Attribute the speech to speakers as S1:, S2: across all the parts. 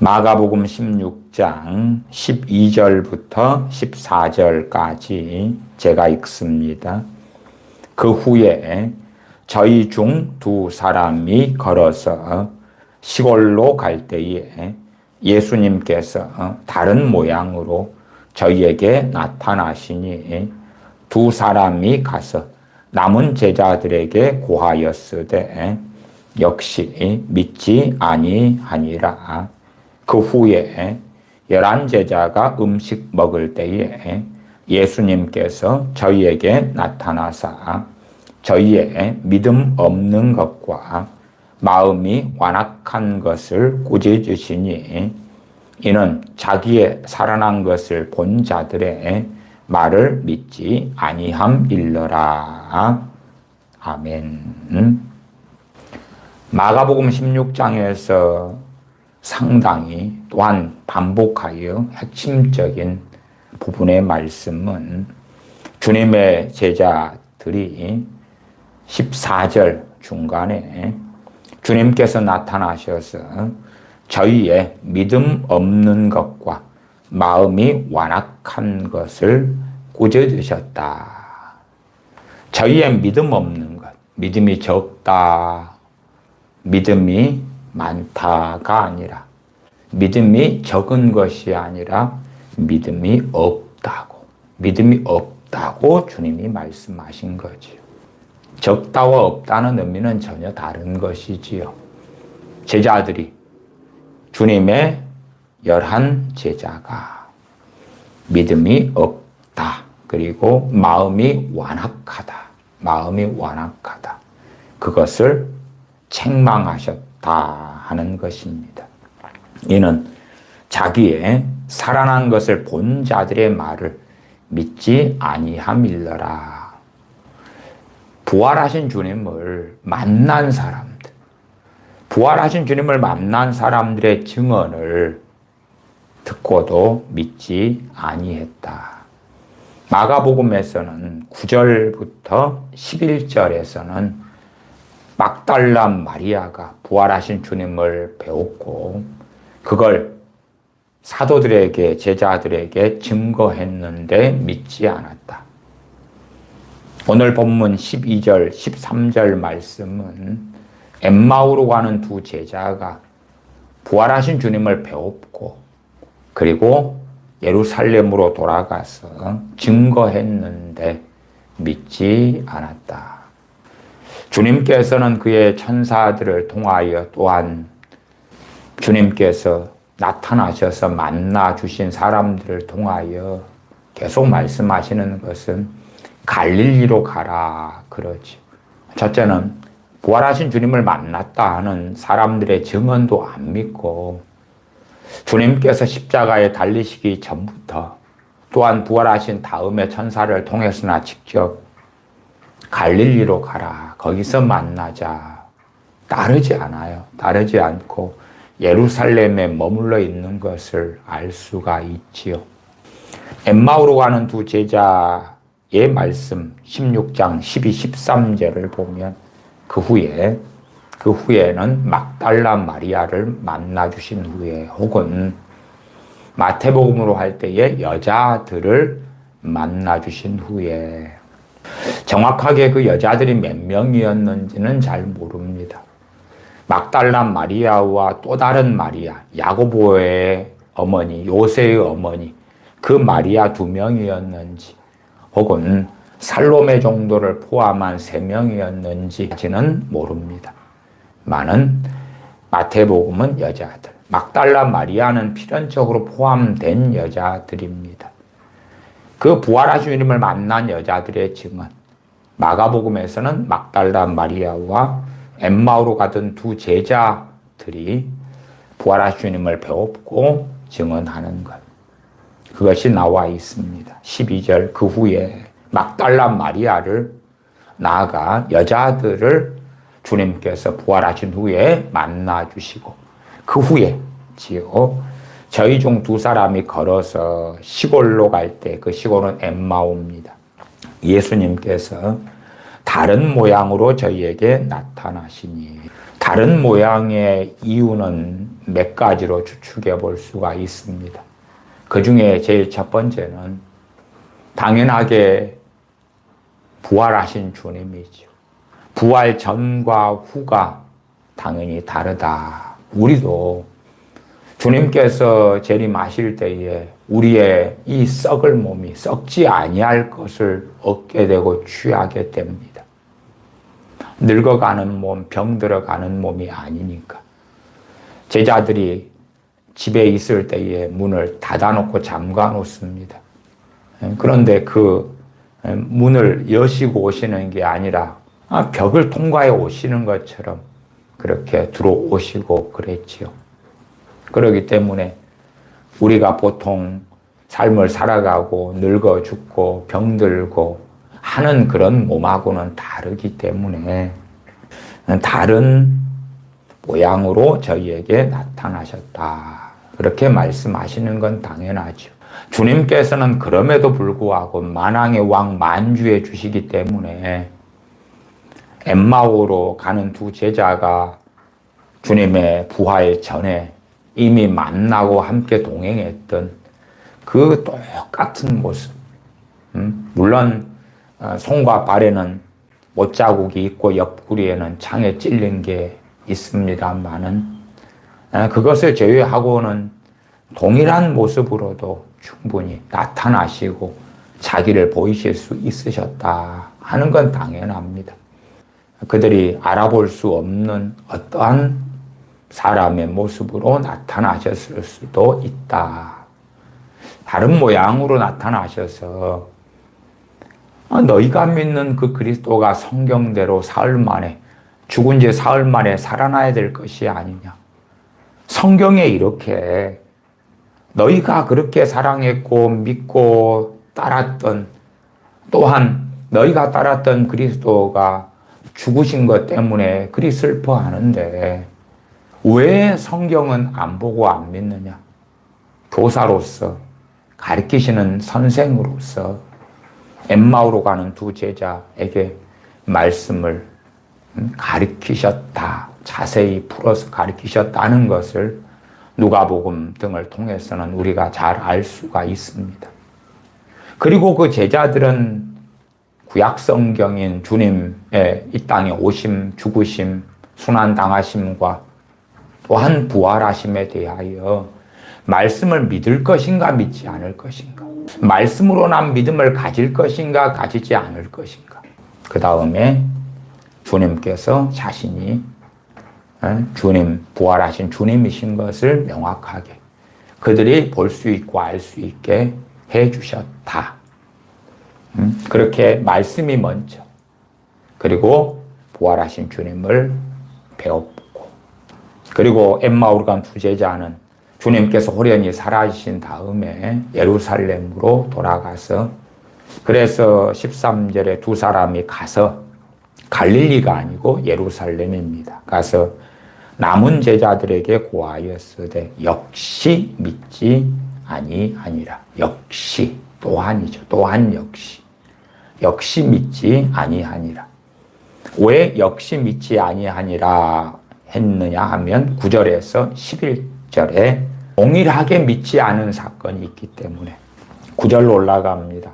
S1: 마가복음 16장 12절부터 14절까지 제가 읽습니다. 그 후에 저희 중 두 사람이 걸어서 시골로 갈 때에 예수님께서 다른 모양으로 저희에게 나타나시니 두 사람이 가서 남은 제자들에게 고하였으되 역시 믿지 아니하니라. 그 후에 11 제자가 음식 먹을 때에 예수님께서 저희에게 나타나사 저희의 믿음 없는 것과 마음이 완악한 것을 꾸짖으시니 이는 자기의 살아난 것을 본 자들의 말을 믿지 아니함일러라. 아멘. 마가복음 16장에서 상당히 또한 반복하여 핵심적인 부분의 말씀은 주님의 제자들이 14절 중간에 주님께서 나타나셔서 저희의 믿음 없는 것과 마음이 완악한 것을 꾸짖으셨다. 저희의 믿음 없는 것, 믿음이 적다, 믿음이 많다가 아니라 믿음이 적은 것이 아니라 믿음이 없다고 주님이 말씀하신 거지요. 적다와 없다는 의미는 전혀 다른 것이지요. 제자들이 주님의 11 제자가 믿음이 없다. 그리고 마음이 완악하다. 그것을 책망하셨다 하는 것입니다. 이는 자기의 살아난 것을 본 자들의 말을 믿지 아니함일러라. 부활하신 주님을 만난 사람들의 증언을 듣고도 믿지 아니했다. 마가복음에서는 9절부터 11절에서는 막달라 마리아가 부활하신 주님을 배웠고 그걸 사도들에게 제자들에게 증거했는데 믿지 않았다. 오늘 본문 12절 13절 말씀은 엠마오로 가는 두 제자가 부활하신 주님을 배웠고 그리고 예루살렘으로 돌아가서 증거했는데 믿지 않았다. 주님께서는 그의 천사들을 통하여 또한 주님께서 나타나셔서 만나 주신 사람들을 통하여 계속 말씀하시는 것은 갈릴리로 가라 그러죠. 첫째는 부활하신 주님을 만났다 하는 사람들의 증언도 안 믿고 주님께서 십자가에 달리시기 전부터 또한 부활하신 다음에 천사를 통해서나 직접 갈릴리로 가라. 거기서 만나자. 따르지 않아요. 따르지 않고 예루살렘에 머물러 있는 것을 알 수가 있지요. 엠마오로 가는 두 제자의 말씀 16장 12, 13절을 보면 그 후에는 막달라 마리아를 만나 주신 후에 혹은 마태복음으로 할 때에 여자들을 만나 주신 후에 정확하게 그 여자들이 몇 명이었는지는 잘 모릅니다. 막달라 마리아와 또 다른 마리아, 야고보의 어머니, 요새의 어머니, 그 마리아 2명이었는지 혹은 살로메 정도를 포함한 3명이었는지는 모릅니다. 많은 마태복음은 여자들, 막달라 마리아는 필연적으로 포함된 여자들입니다. 그 부활하신 주님을 만난 여자들의 증언, 마가복음에서는 막달라 마리아와 엠마오로 가던 두 제자들이 부활하신 주님을 배웠고 증언하는 것, 그것이 나와 있습니다. 12절 그 후에 막달라 마리아를 나아가 여자들을 주님께서 부활하신 후에 만나 주시고 그 후에 저희 중 두 사람이 걸어서 시골로 갈 때 그 시골은 엠마오입니다. 예수님께서 다른 모양으로 저희에게 나타나시니 다른 모양의 이유는 몇 가지로 추측해 볼 수가 있습니다. 그 중에 제일 첫 번째는 당연하게 부활하신 주님이죠. 부활 전과 후가 당연히 다르다. 우리도 주님께서 재림하실 때에 우리의 이 썩을 몸이 썩지 아니할 것을 얻게 되고 취하게 됩니다. 늙어가는 몸, 병들어가는 몸이 아니니까. 제자들이 집에 있을 때에 문을 닫아놓고 잠가 놓습니다. 그런데 그 문을 여시고 오시는 게 아니라 벽을 통과해 오시는 것처럼 그렇게 들어오시고 그랬지요. 그렇기 때문에 우리가 보통 삶을 살아가고 늙어 죽고 병들고 하는 그런 몸하고는 다르기 때문에 다른 모양으로 저희에게 나타나셨다. 그렇게 말씀하시는 건 당연하죠. 주님께서는 그럼에도 불구하고 만왕의 왕 만주해 주시기 때문에 엠마오로 가는 두 제자가 주님의 부활 전에 이미 만나고 함께 동행했던 그 똑같은 모습. 물론 손과 발에는 못자국이 있고 옆구리에는 창에 찔린 게 있습니다만은 그것을 제외하고는 동일한 모습으로도 충분히 나타나시고 자기를 보이실 수 있으셨다 하는 건 당연합니다. 그들이 알아볼 수 없는 어떠한 사람의 모습으로 나타나셨을 수도 있다. 다른 모양으로 나타나셔서 너희가 믿는 그 그리스도가 성경대로 사흘 만에 죽은 지 사흘 만에 살아나야 될 것이 아니냐. 성경에 이렇게 너희가 그렇게 사랑했고 믿고 따랐던 또한 너희가 따랐던 그리스도가 죽으신 것 때문에 그리 슬퍼하는데 왜 성경은 안 보고 안 믿느냐? 교사로서 가르치시는 선생으로서 엠마오로 가는 두 제자에게 말씀을 가르치셨다. 자세히 풀어서 가르치셨다는 것을 누가복음 등을 통해서는 우리가 잘 알 수가 있습니다. 그리고 그 제자들은 구약 성경인 주님의 이 땅에 오심, 죽으심, 순환당하심과 또한 부활하심에 대하여 말씀을 믿을 것인가 믿지 않을 것인가, 말씀으로 난 믿음을 가질 것인가 가지지 않을 것인가. 그 다음에 주님께서 자신이 주님, 부활하신 주님이신 것을 명확하게 그들이 볼 수 있고 알 수 있게 해주셨다. 그렇게 말씀이 먼저, 그리고 부활하신 주님을 배웠고, 그리고 엠마오로 간 두 제자는 주님께서 호련히 사라지신 다음에 예루살렘으로 돌아가서, 그래서 13절에 두 사람이 가서 갈릴리가 아니고 예루살렘입니다. 가서 남은 제자들에게 고하였으되 역시 믿지 아니하니라. 역시, 또한이죠. 또한 역시 믿지 아니하니라. 왜 역시 믿지 아니하니라 했느냐 하면 9절에서 11절에 동일하게 믿지 않은 사건이 있기 때문에 9절로 올라갑니다.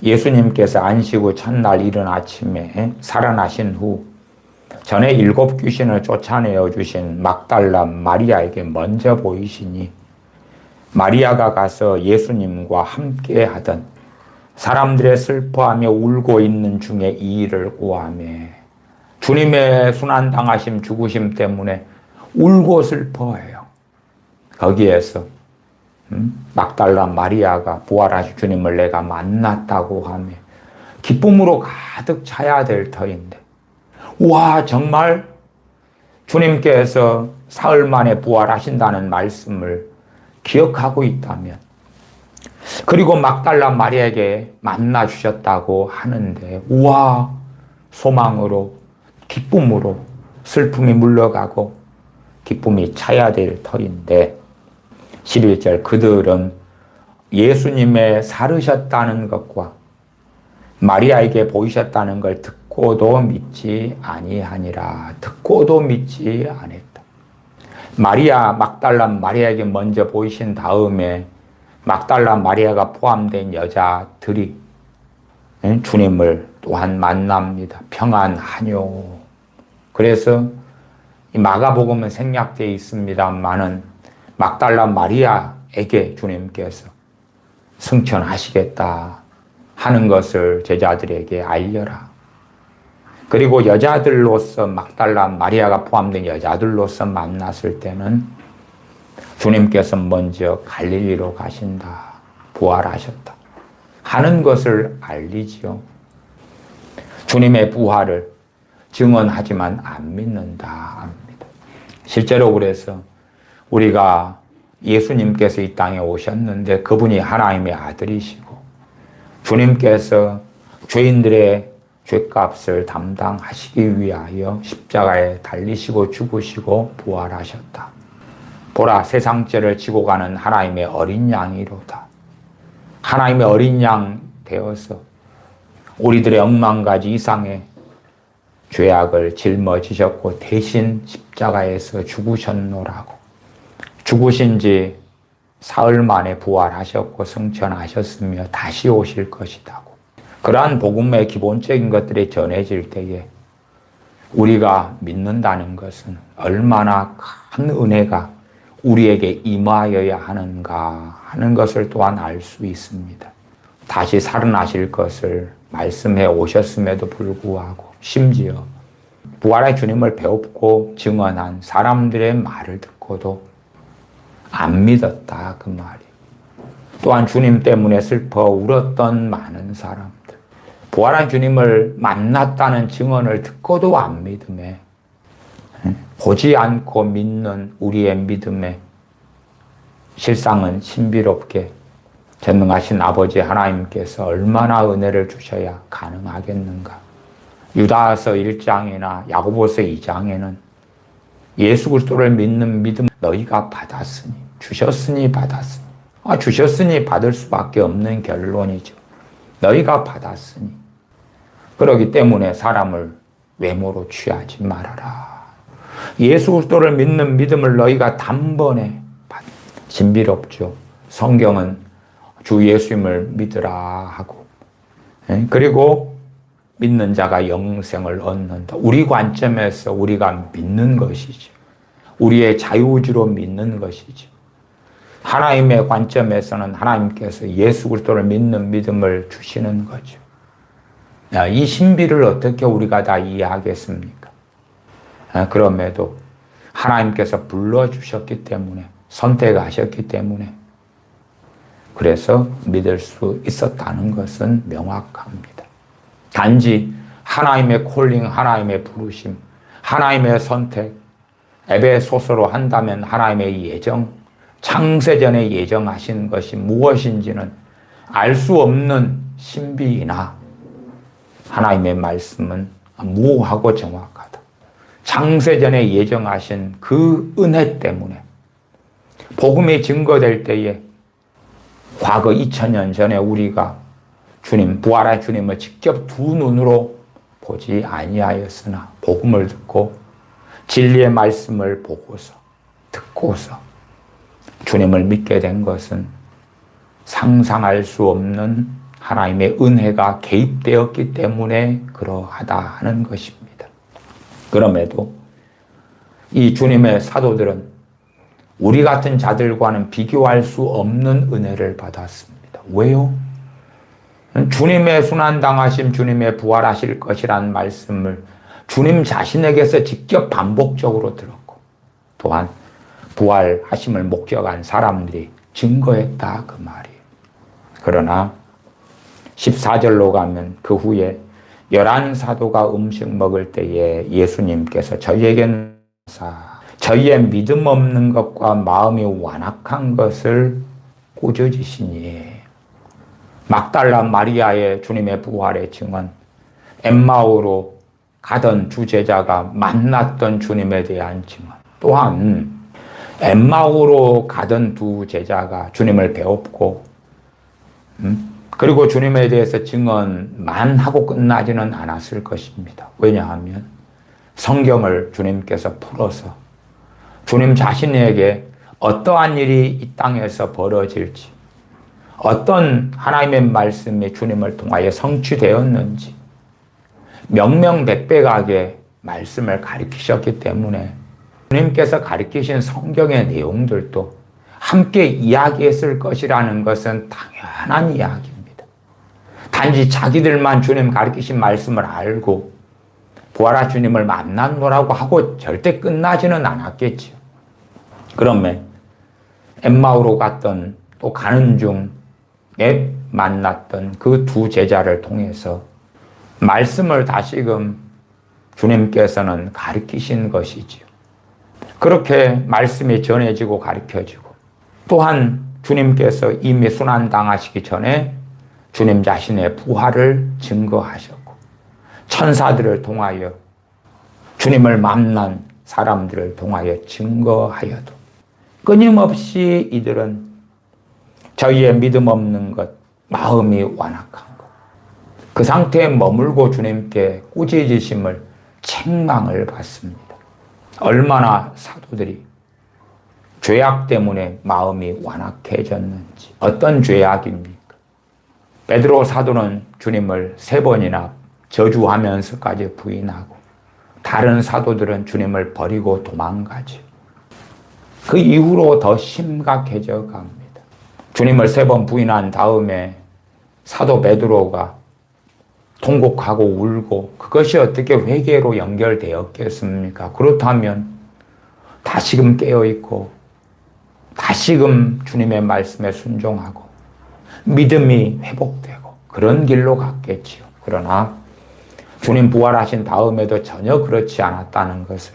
S1: 예수님께서 안식 후 첫날 이른 아침에 살아나신 후 전에 7 귀신을 쫓아내어 주신 막달라 마리아에게 먼저 보이시니 마리아가 가서 예수님과 함께 하던 사람들의 슬퍼하며 울고 있는 중에 이 일을 고하며, 주님의 순환당하심 죽으심 때문에 울고 슬퍼해요. 거기에서 막달라 마리아가 부활하신 주님을 내가 만났다고 하며 기쁨으로 가득 차야 될 터인데, 와, 정말 주님께서 사흘 만에 부활하신다는 말씀을 기억하고 있다면, 그리고 막달라 마리아에게 만나 주셨다고 하는데, 우와, 소망으로, 기쁨으로 슬픔이 물러가고 기쁨이 차야 될 터인데, 11절 그들은 예수님의 살으셨다는 것과 마리아에게 보이셨다는 걸 듣고 듣고도 믿지 아니하니라. 듣고도 믿지 아니했다. 마리아, 막달라 마리아에게 먼저 보이신 다음에 막달라 마리아가 포함된 여자들이 주님을 또한 만납니다. 평안하뇨. 그래서 이 마가복음은 생략되어 있습니다만은 막달라 마리아에게 주님께서 승천하시겠다 하는 것을 제자들에게 알려라. 그리고 여자들로서 막달라 마리아가 포함된 여자들로서 만났을 때는 주님께서 먼저 갈릴리로 가신다. 부활하셨다. 하는 것을 알리지요. 주님의 부활을 증언하지만 안 믿는다 합니다. 실제로 그래서 우리가 예수님께서 이 땅에 오셨는데 그분이 하나님의 아들이시고 주님께서 죄인들의 죄값을 담당하시기 위하여 십자가에 달리시고 죽으시고 부활하셨다. 보라, 세상 죄를 지고 가는 하나님의 어린 양이로다. 하나님의 어린 양 되어서 우리들의 억만가지 이상의 죄악을 짊어지셨고 대신 십자가에서 죽으셨노라고. 죽으신 지 사흘 만에 부활하셨고 승천하셨으며 다시 오실 것이다고. 그러한 복음의 기본적인 것들이 전해질 때에 우리가 믿는다는 것은 얼마나 큰 은혜가 우리에게 임하여야 하는가 하는 것을 또한 알 수 있습니다. 다시 살아나실 것을 말씀해 오셨음에도 불구하고 심지어 부활의 주님을 배웠고 증언한 사람들의 말을 듣고도 안 믿었다 그 말이. 또한 주님 때문에 슬퍼 울었던 많은 사람들, 부활한 주님을 만났다는 증언을 듣고도 안 믿음에, 보지 않고 믿는 우리의 믿음에 실상은 신비롭게 전능하신 아버지 하나님께서 얼마나 은혜를 주셔야 가능하겠는가. 유다서 1장이나 야고보서 2장에는 예수 그리스도를 믿는 믿음 너희가 받았으니, 주셨으니 받았으니, 주셨으니 받을 수밖에 없는 결론이죠. 너희가 받았으니. 그렇기 때문에 사람을 외모로 취하지 말아라. 예수 그리스도를 믿는 믿음을 너희가 단번에 받. 신비롭죠. 성경은 주 예수님을 믿으라 하고, 그리고 믿는 자가 영생을 얻는다. 우리 관점에서 우리가 믿는 것이죠. 우리의 자유의지로 믿는 것이죠. 하나님의 관점에서는 하나님께서 예수 그리스도를 믿는 믿음을 주시는 거죠. 이 신비를 어떻게 우리가 다 이해하겠습니까? 그럼에도 하나님께서 불러주셨기 때문에, 선택하셨기 때문에, 그래서 믿을 수 있었다는 것은 명확합니다. 단지 하나님의 콜링, 하나님의 부르심, 하나님의 선택, 에베소서로 한다면 하나님의 예정, 창세전에 예정하신 것이 무엇인지는 알 수 없는 신비이나 하나님의 말씀은 무하고 정확하다. 창세전에 예정하신 그 은혜 때문에 복음이 증거될 때에 과거 2000년 전에 우리가 주님, 부활한 주님을 직접 두 눈으로 보지 아니하였으나 복음을 듣고 진리의 말씀을 보고서 듣고서 주님을 믿게 된 것은 상상할 수 없는 하나님의 은혜가 개입되었기 때문에 그러하다 하는 것입니다. 그럼에도 이 주님의 사도들은 우리 같은 자들과는 비교할 수 없는 은혜를 받았습니다. 왜요? 주님의 순환당하심, 주님의 부활하실 것이란 말씀을 주님 자신에게서 직접 반복적으로 들었고, 또한 부활하심을 목격한 사람들이 증거했다 그 말이에요. 그러나 14절로 가면 그 후에 11사도가 음식 먹을 때에 예수님께서 저희에게는 저희의 믿음 없는 것과 마음이 완악한 것을 꾸짖으시니, 막달라 마리아의 주님의 부활의 증언, 엠마오로 가던 두 제자가 만났던 주님에 대한 증언, 또한 엠마오로 가던 두 제자가 주님을 배웠고 그리고 주님에 대해서 증언만 하고 끝나지는 않았을 것입니다. 왜냐하면 성경을 주님께서 풀어서 주님 자신에게 어떠한 일이 이 땅에서 벌어질지, 어떤 하나님의 말씀이 주님을 통하여 성취되었는지 명명백백하게 말씀을 가르치셨기 때문에 주님께서 가르치신 성경의 내용들도 함께 이야기했을 것이라는 것은 당연한 이야기입니다. 단지 자기들만 주님 가르치신 말씀을 알고 부활한 주님을 만났노라고 하고 절대 끝나지는 않았겠지요. 그러면 엠마오로 갔던 또 가는 중에 만났던 그 두 제자를 통해서 말씀을 다시금 주님께서는 가르치신 것이지요. 그렇게 말씀이 전해지고 가르쳐지고 또한 주님께서 이미 순환당하시기 전에 주님 자신의 부활을 증거하셨고 천사들을 통하여 주님을 만난 사람들을 통하여 증거하여도 끊임없이 이들은 저희의 믿음 없는 것, 마음이 완악한 것, 그 상태에 머물고 주님께 꾸짖으심을 책망을 받습니다. 얼마나 사도들이 죄악 때문에 마음이 완악해졌는지. 어떤 죄악입니까? 베드로 사도는 주님을 3번이나 저주하면서까지 부인하고 다른 사도들은 주님을 버리고 도망가죠. 그 이후로 더 심각해져 갑니다. 주님을 3번 부인한 다음에 사도 베드로가 통곡하고 울고 그것이 어떻게 회개로 연결되었겠습니까? 그렇다면 다시금 깨어있고 다시금 주님의 말씀에 순종하고 믿음이 회복되고 그런 길로 갔겠지요. 그러나 주님 부활하신 다음에도 전혀 그렇지 않았다는 것을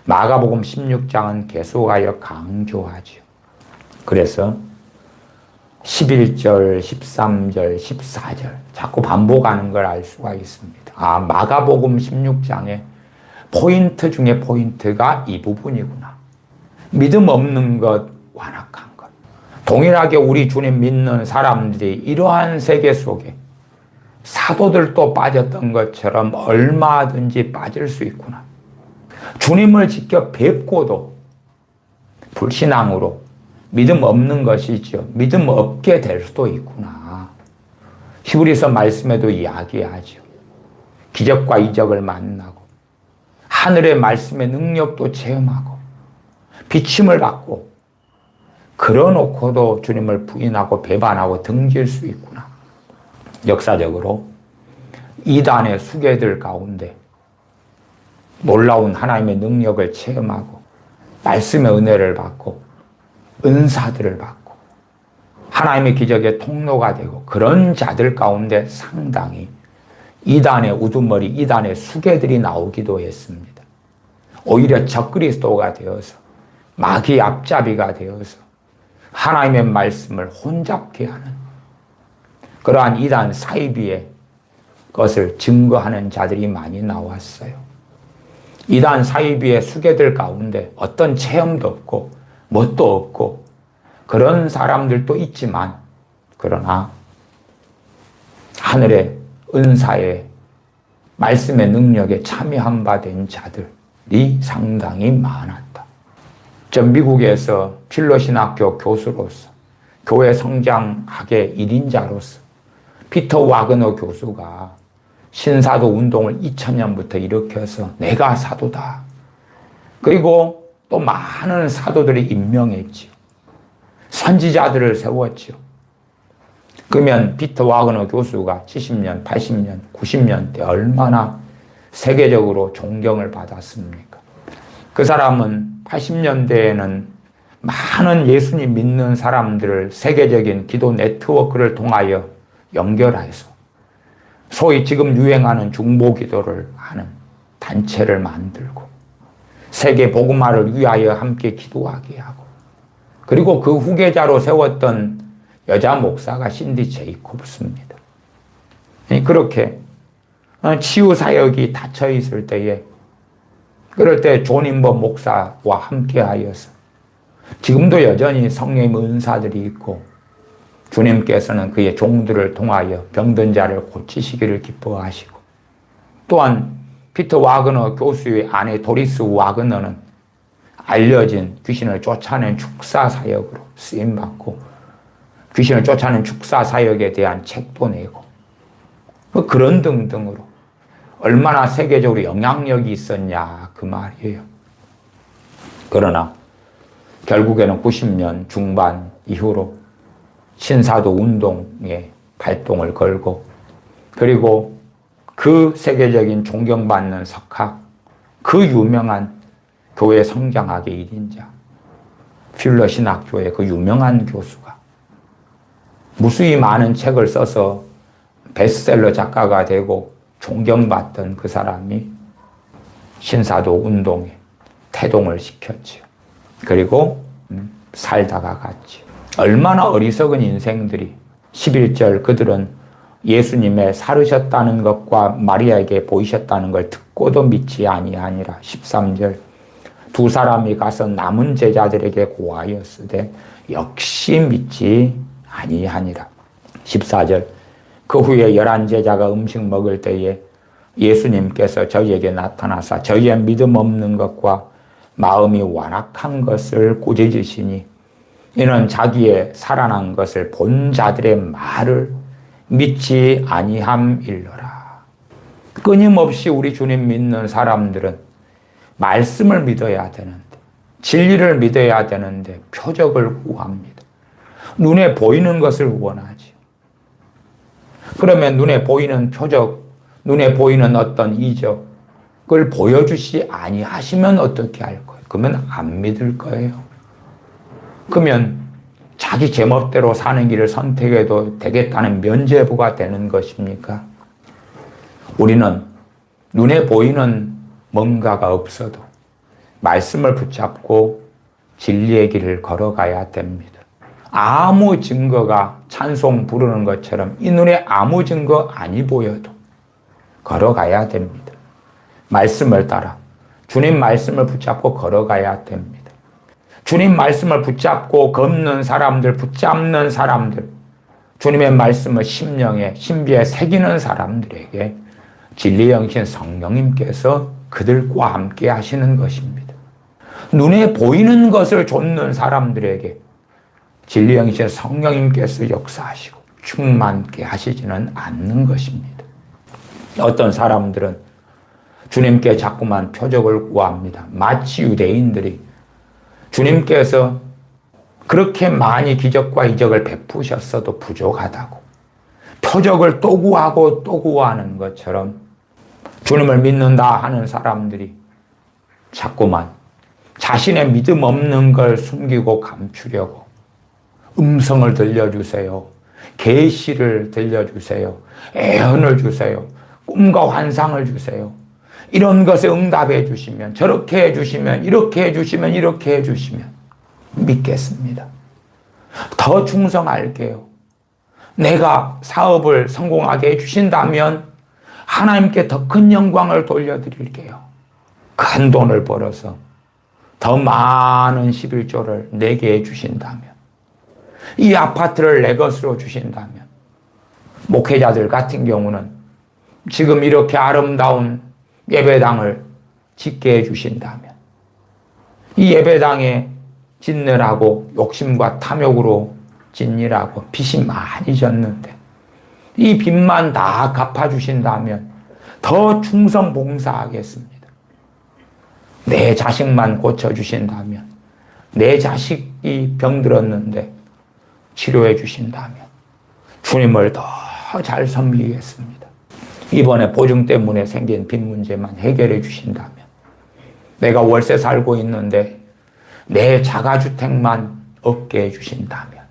S1: 마가복음 16장은 계속하여 강조하지요. 그래서 11절, 13절, 14절 자꾸 반복하는 걸 알 수가 있습니다. 마가복음 16장의 포인트 중에 포인트가 이 부분이구나. 믿음 없는 것, 완악한 것. 동일하게 우리 주님 믿는 사람들이 이러한 세계 속에 사도들도 빠졌던 것처럼 얼마든지 빠질 수 있구나. 주님을 직접 뵙고도 불신앙으로 믿음 없는 것이죠. 믿음 없게 될 수도 있구나. 히브리서 말씀에도 이야기하죠. 기적과 이적을 만나고 하늘의 말씀의 능력도 체험하고 비침을 받고 그러놓고도 주님을 부인하고 배반하고 등질 수 있구나. 역사적으로 이단의 수괴들 가운데 놀라운 하나님의 능력을 체험하고 말씀의 은혜를 받고 은사들을 받고 하나님의 기적의 통로가 되고 그런 자들 가운데 상당히 이단의 우두머리, 이단의 수괴들이 나오기도 했습니다. 오히려 적그리스도가 되어서 마귀 앞잡이가 되어서 하나님의 말씀을 혼잡케 하는 그러한 이단 사이비의 것을 증거하는 자들이 많이 나왔어요. 이단 사이비의 수괴들 가운데 어떤 체험도 없고 뭣도 없고 그런 사람들도 있지만 그러나 하늘의 은사에 말씀의 능력에 참여한 바 된 자들이 상당히 많았다. 전 미국에서 필로신학교 교수로서 교회 성장학의 1인자로서 피터 와그너 교수가 신사도 운동을 2000년부터 일으켜서 내가 사도다. 그리고 또 많은 사도들이 임명했지요. 선지자들을 세웠지요. 그러면 피터 와그너 교수가 70년, 80년, 90년 때 얼마나 세계적으로 존경을 받았습니까? 그 사람은 80년대에는 많은 예수님 믿는 사람들을 세계적인 기도 네트워크를 통하여 연결해서 소위 지금 유행하는 중보기도를 하는 단체를 만들고 세계 복음화를 위하여 함께 기도하게 하고 그리고 그 후계자로 세웠던 여자 목사가 신디 제이콥스입니다. 그렇게 치유사역이 닫혀 있을 때에 그럴 때 존 인버 목사와 함께 하여서 지금도 여전히 성령의 은사들이 있고 주님께서는 그의 종들을 통하여 병든 자를 고치시기를 기뻐하시고, 또한 피터 와그너 교수의 아내 도리스 와그너는 알려진 귀신을 쫓아낸 축사 사역으로 쓰임받고, 귀신을 쫓아낸 축사 사역에 대한 책도 내고, 그런 등등으로 얼마나 세계적으로 영향력이 있었냐 그 말이에요. 그러나 결국에는 90년 중반 이후로 신사도 운동에 발동을 걸고, 그리고 그 세계적인 존경받는 석학, 그 유명한 교회 성장학의 1인자 퓰러 신학교의 그 유명한 교수가 무수히 많은 책을 써서 베스트셀러 작가가 되고 존경받던 그 사람이 신사도 운동에 태동을 시켰지요. 그리고 살다가 갔지요. 얼마나 어리석은 인생들이. 11절 그들은 예수님의 살으셨다는 것과 마리아에게 보이셨다는 걸 듣고도 믿지 아니하니라. 13절 두 사람이 가서 남은 제자들에게 고하였으되 역시 믿지 아니하니라. 14절 그 후에 11제자가 음식 먹을 때에 예수님께서 저희에게 나타나사 저희의 믿음 없는 것과 마음이 완악한 것을 꾸짖으시니 이는 자기의 살아난 것을 본 자들의 말을 믿지 아니함일러라. 끊임없이 우리 주님 믿는 사람들은 말씀을 믿어야 되는데, 진리를 믿어야 되는데 표적을 구합니다. 눈에 보이는 것을 원하지. 그러면 눈에 보이는 표적, 눈에 보이는 어떤 이적, 그걸 보여주시 아니하시면 어떻게 할 거예요? 그러면 안 믿을 거예요. 그러면 자기 제멋대로 사는 길을 선택해도 되겠다는 면죄부가 되는 것입니까? 우리는 눈에 보이는 뭔가가 없어도 말씀을 붙잡고 진리의 길을 걸어가야 됩니다. 아무 증거가 찬송 부르는 것처럼 이 눈에 아무 증거 아니 보여도 걸어가야 됩니다. 말씀을 따라 주님 말씀을 붙잡고 걸어가야 됩니다. 주님 말씀을 붙잡고 걷는 사람들, 붙잡는 사람들, 주님의 말씀을 심령에, 신비에 새기는 사람들에게 진리의 영신 성령님께서 그들과 함께 하시는 것입니다. 눈에 보이는 것을 좇는 사람들에게 진리의 영신 성령님께서 역사하시고 충만케 하시지는 않는 것입니다. 어떤 사람들은 주님께 자꾸만 표적을 구합니다. 마치 유대인들이 주님께서 그렇게 많이 기적과 이적을 베푸셨어도 부족하다고 표적을 또 구하고 또 구하는 것처럼 주님을 믿는다 하는 사람들이 자꾸만 자신의 믿음 없는 걸 숨기고 감추려고 음성을 들려주세요. 계시를 들려주세요. 애언을 주세요. 꿈과 환상을 주세요. 이런 것에 응답해 주시면, 저렇게 해 주시면, 이렇게 해 주시면, 이렇게 해 주시면 믿겠습니다. 더 충성할게요. 내가 사업을 성공하게 해 주신다면 하나님께 더 큰 영광을 돌려드릴게요. 큰 돈을 벌어서 더 많은 11조를 내게 해 주신다면, 이 아파트를 내 것으로 주신다면, 목회자들 같은 경우는 지금 이렇게 아름다운 예배당을 짓게 해주신다면, 이 예배당에 짓느라고 욕심과 탐욕으로 짓느라고 빚이 많이 졌는데 이 빚만 다 갚아주신다면 더 충성 봉사하겠습니다. 내 자식만 고쳐주신다면, 내 자식이 병들었는데 치료해 주신다면 주님을 더 잘 섬기겠습니다. 이번에 보증 때문에 생긴 빚 문제만 해결해 주신다면, 내가 월세 살고 있는데 내 자가주택만 얻게 해 주신다면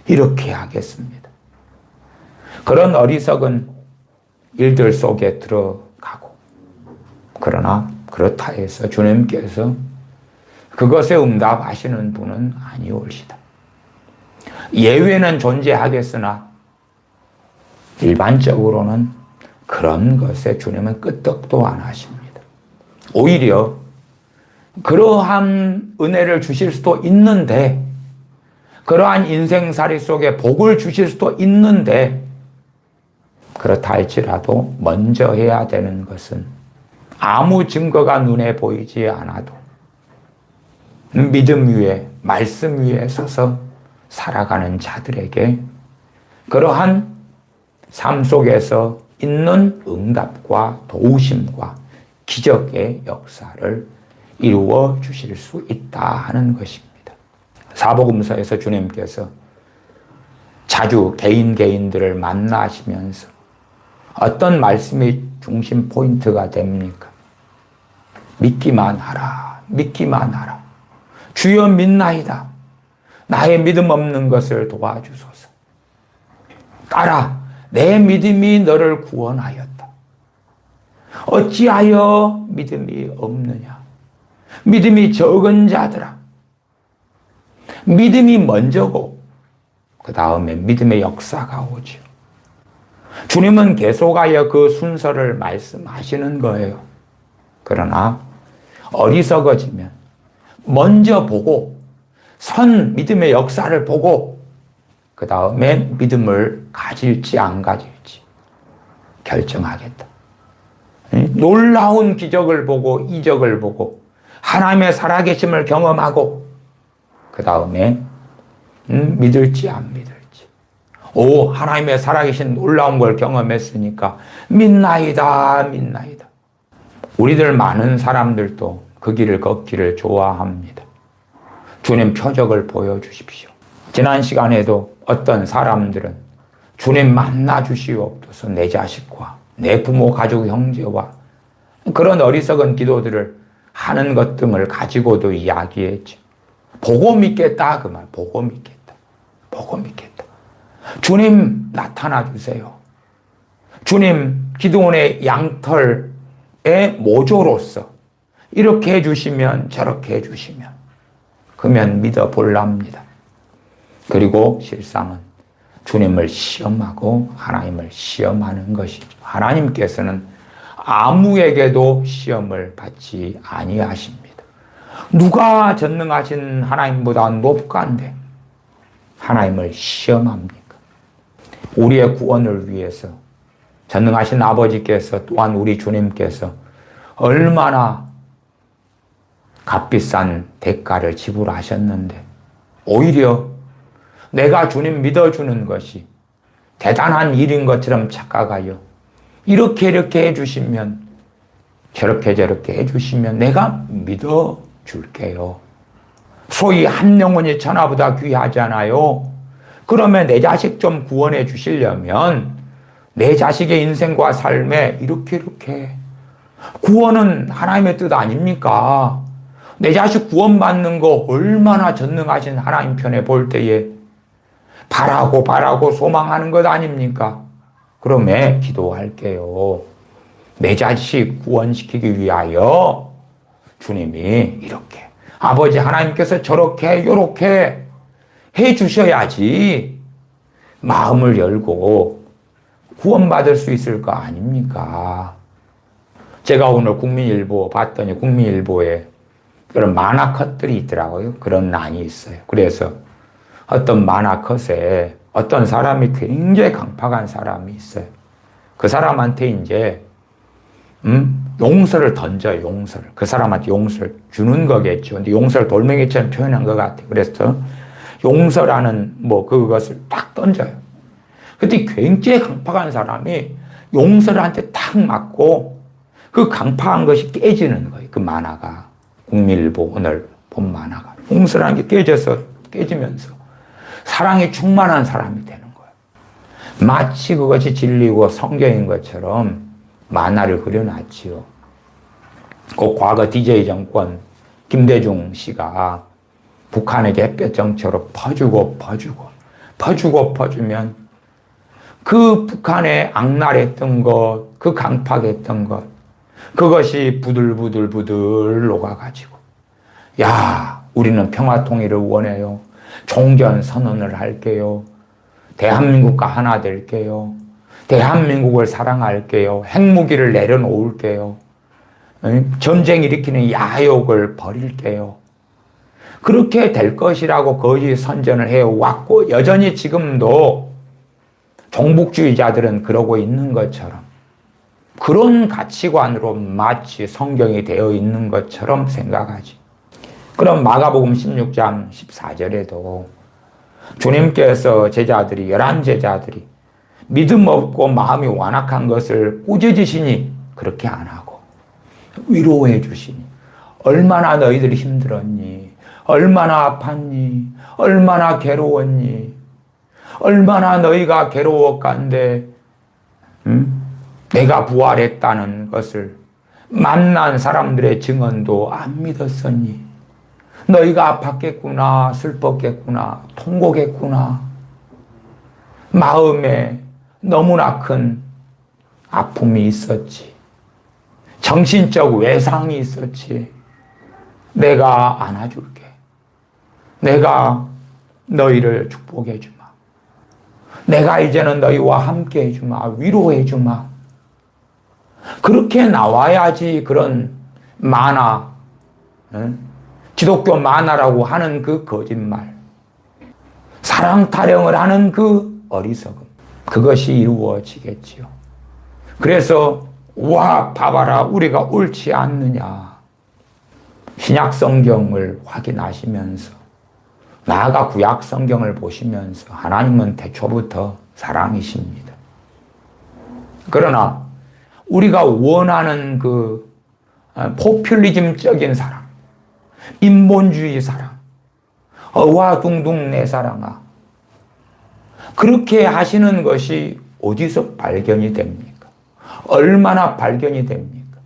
S1: 이렇게 하겠습니다. 그런 어리석은 일들 속에 들어가고, 그러나 그렇다 해서 주님께서 그것에 응답하시는 분은 아니올시다. 예외는 존재하겠으나 일반적으로는 그런 것에 주님은 끄떡도 안 하십니다. 오히려 그러한 은혜를 주실 수도 있는데 그러한 인생살이 속에 복을 주실 수도 있는데, 그렇다 할지라도 먼저 해야 되는 것은 아무 증거가 눈에 보이지 않아도 믿음 위에, 말씀 위에 서서 살아가는 자들에게 그러한 삶 속에서 있는 응답과 도우심과 기적의 역사를 이루어 주실 수 있다 하는 것입니다. 사복음서에서 주님께서 자주 개인들을 만나시면서 어떤 말씀이 중심 포인트가 됩니까? 믿기만 하라, 믿기만 하라. 주여 믿나이다. 나의 믿음 없는 것을 도와주소서. 따라 내 믿음이 너를 구원하였다. 어찌하여 믿음이 없느냐? 믿음이 적은 자들아. 믿음이 먼저고 그 다음에 믿음의 역사가 오죠. 주님은 계속하여 그 순서를 말씀하시는 거예요. 그러나 어리석어지면 먼저 보고 선 믿음의 역사를 보고 그 다음에 믿음을 가질지 안 가질지 결정하겠다. 놀라운 기적을 보고 이적을 보고 하나님의 살아계심을 경험하고 그 다음에 믿을지 안 믿을지. 오, 하나님의 살아계신 놀라운 걸 경험했으니까 믿나이다, 믿나이다. 우리들 많은 사람들도 그 길을 걷기를 좋아합니다. 주님 표적을 보여주십시오. 지난 시간에도 어떤 사람들은 주님 만나 주시옵소서 내 자식과 내 부모, 가족, 형제와 그런 어리석은 기도들을 하는 것 등을 가지고도 이야기했죠. 보고 믿겠다 그 말, 보고 믿겠다. 보고 믿겠다. 주님 나타나 주세요. 주님 기드온의 양털의 모조로서 이렇게 해주시면 저렇게 해주시면 그러면 믿어볼랍니다. 그리고 실상은 주님을 시험하고 하나님을 시험하는 것이죠. 하나님께서는 아무에게도 시험을 받지 아니하십니다. 누가 전능하신 하나님보다 높간데 하나님을 시험합니까? 우리의 구원을 위해서 전능하신 아버지께서 또한 우리 주님께서 얼마나 값비싼 대가를 지불하셨는데 오히려 내가 주님 믿어주는 것이 대단한 일인 것처럼 착각하여 이렇게 해주시면 저렇게 해주시면 내가 믿어줄게요. 소위 한 영혼이 천하보다 귀하잖아요. 그러면 내 자식 좀 구원해 주시려면 내 자식의 인생과 삶에 이렇게 구원은 하나님의 뜻 아닙니까? 내 자식 구원받는 거 얼마나 전능하신 하나님 편에 볼 때에 바라고 소망하는 것 아닙니까? 그러면 기도할게요. 내 자식 구원시키기 위하여 주님이 이렇게 아버지 하나님께서 저렇게 요렇게 해 주셔야지 마음을 열고 구원받을 수 있을 거 아닙니까? 제가 오늘 국민일보 봤더니 국민일보에 그런 만화컷들이 있더라고요. 그런 난이 있어요. 그래서 어떤 만화컷에 어떤 사람이 굉장히 강팍한 사람이 있어요. 그 사람한테 이제 용서를 던져요. 용서를. 그 사람한테 용서를 주는 거겠죠. 근데 용서를 돌멩이처럼 표현한 것 같아요. 그래서 용서라는 그것을 딱 던져요. 근데 굉장히 강팍한 사람이 용서를 한테 딱 맞고 그 강팍한 것이 깨지는 거예요. 그 만화가. 국민일보 오늘 본 만화가. 용서라는 게 깨지면서 사랑이 충만한 사람이 되는 거예요. 마치 그것이 진리고 성경인 것처럼 만화를 그려놨지요. 그 과거 DJ 정권 김대중 씨가 북한에게 햇볕 정책으로 퍼주면 그 북한에 악랄했던 것, 그 강팍했던 것, 그것이 부들부들 녹아가지고 야, 우리는 평화통일을 원해요. 종전 선언을 할게요. 대한민국과 하나 될게요. 대한민국을 사랑할게요. 핵무기를 내려놓을게요. 전쟁 일으키는 야욕을 버릴게요. 그렇게 될 것이라고 거짓 선전을 해왔고 여전히 지금도 종북주의자들은 그러고 있는 것처럼 그런 가치관으로 마치 성경이 되어 있는 것처럼 생각하지. 그럼 마가복음 16장 14절에도 주님께서 제자들이 11제자들이 믿음 없고 마음이 완악한 것을 꾸짖으시니 그렇게 안 하고 위로해 주시니 얼마나 너희들이 힘들었니? 얼마나 아팠니? 얼마나 괴로웠니? 얼마나 너희가 괴로웠간데 내가 부활했다는 것을 만난 사람들의 증언도 안 믿었었니? 너희가 아팠겠구나, 슬펐겠구나, 통곡했구나. 마음에 너무나 큰 아픔이 있었지. 정신적 외상이 있었지. 내가 안아줄게. 내가 너희를 축복해 주마. 내가 이제는 너희와 함께 해주마. 위로해 주마. 그렇게 나와야지 그런 만화, 기독교 만화라고 하는 그 거짓말, 사랑 타령을 하는 그 어리석음, 그것이 이루어지겠지요. 그래서 와 봐봐라 우리가 옳지 않느냐. 신약 성경을 확인하시면서 나아가 구약 성경을 보시면서 하나님은 태초부터 사랑이십니다. 그러나 우리가 원하는 그 포퓰리즘적인 사랑, 인본주의 사랑, 어와둥둥 내 사랑아, 그렇게 하시는 것이 어디서 발견이 됩니까? 얼마나 발견이 됩니까?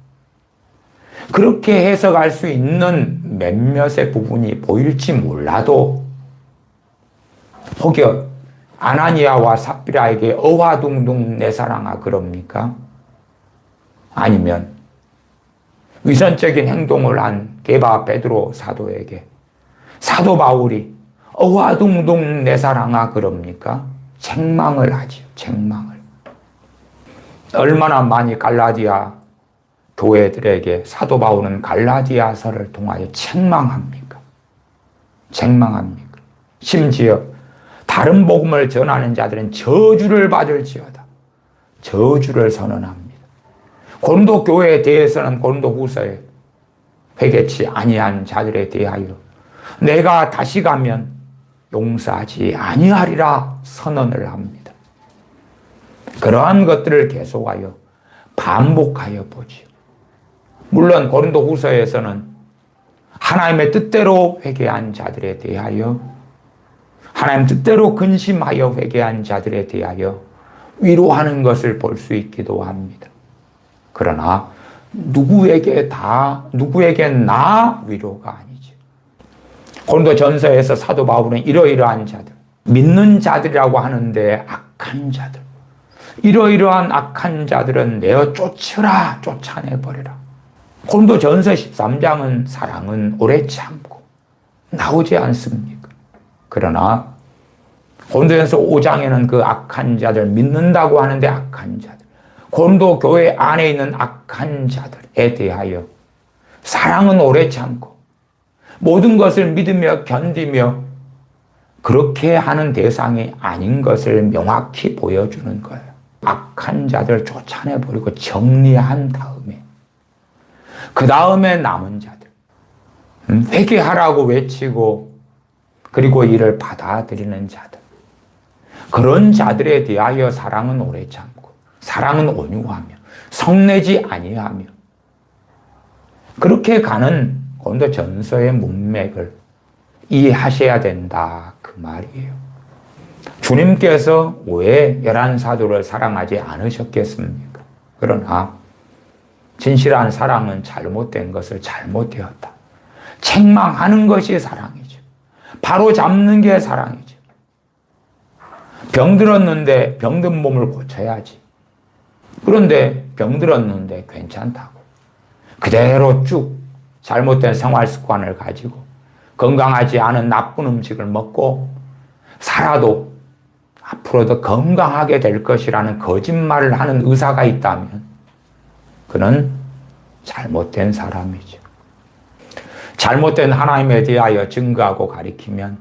S1: 그렇게 해석할 수 있는 몇몇의 부분이 보일지 몰라도 혹여 아나니아와 삽비라에게 어와둥둥 내 사랑아 그럽니까? 아니면 위선적인 행동을 한 게바 베드로 사도에게 사도 바울이 어와둥둥 내 사랑아 그럽니까? 책망을 하지요. 책망을. 얼마나 많이 갈라디아 교회들에게 사도 바울은 갈라디아서를 통하여 책망합니까? 책망합니까? 심지어 다른 복음을 전하는 자들은 저주를 받을지어다. 저주를 선언합니다. 고린도 교회에 대해서는 고린도 후서에 회개치 아니한 자들에 대하여 내가 다시 가면 용서하지 아니하리라 선언을 합니다. 그러한 것들을 계속하여 반복하여 보지요. 물론 고린도 후서에서는 하나님의 뜻대로 회개한 자들에 대하여 하나님 뜻대로 근심하여 회개한 자들에 대하여 위로하는 것을 볼 수 있기도 합니다. 그러나 누구에게 나 위로가 아니죠. 고린도 전서에서 사도 바울은 이러이러한 자들, 믿는 자들이라고 하는데 악한 자들, 이러이러한 악한 자들은 내어 쫓으라, 쫓아내버리라. 고린도 전서 13장은 사랑은 오래 참고 나오지 않습니까? 그러나 고린도전서 5장에는 그 악한 자들, 믿는다고 하는데 악한 자들, 고린도 교회 안에 있는 악한 자들에 대하여 사랑은 오래 참고 모든 것을 믿으며 견디며 그렇게 하는 대상이 아닌 것을 명확히 보여주는 거예요. 악한 자들 쫓아내버리고 정리한 다음에 그 다음에 남은 자들, 회개하라고 외치고 그리고 이를 받아들이는 자들, 그런 자들에 대하여 사랑은 오래 참고 사랑은 온유하며 성내지 아니하며 그렇게 가는 고린도 전서의 문맥을 이해하셔야 된다 그 말이에요. 주님께서 왜 11사도를 사랑하지 않으셨겠습니까? 그러나 진실한 사랑은 잘못된 것을 잘못되었다. 책망하는 것이 사랑이죠. 바로 잡는 게 사랑이죠. 병들었는데 병든 몸을 고쳐야지. 그런데 병들었는데 괜찮다고 그대로 쭉 잘못된 생활 습관을 가지고 건강하지 않은 나쁜 음식을 먹고 살아도 앞으로도 건강하게 될 것이라는 거짓말을 하는 의사가 있다면 그는 잘못된 사람이죠. 잘못된 하나님에 대하여 증거하고 가리키면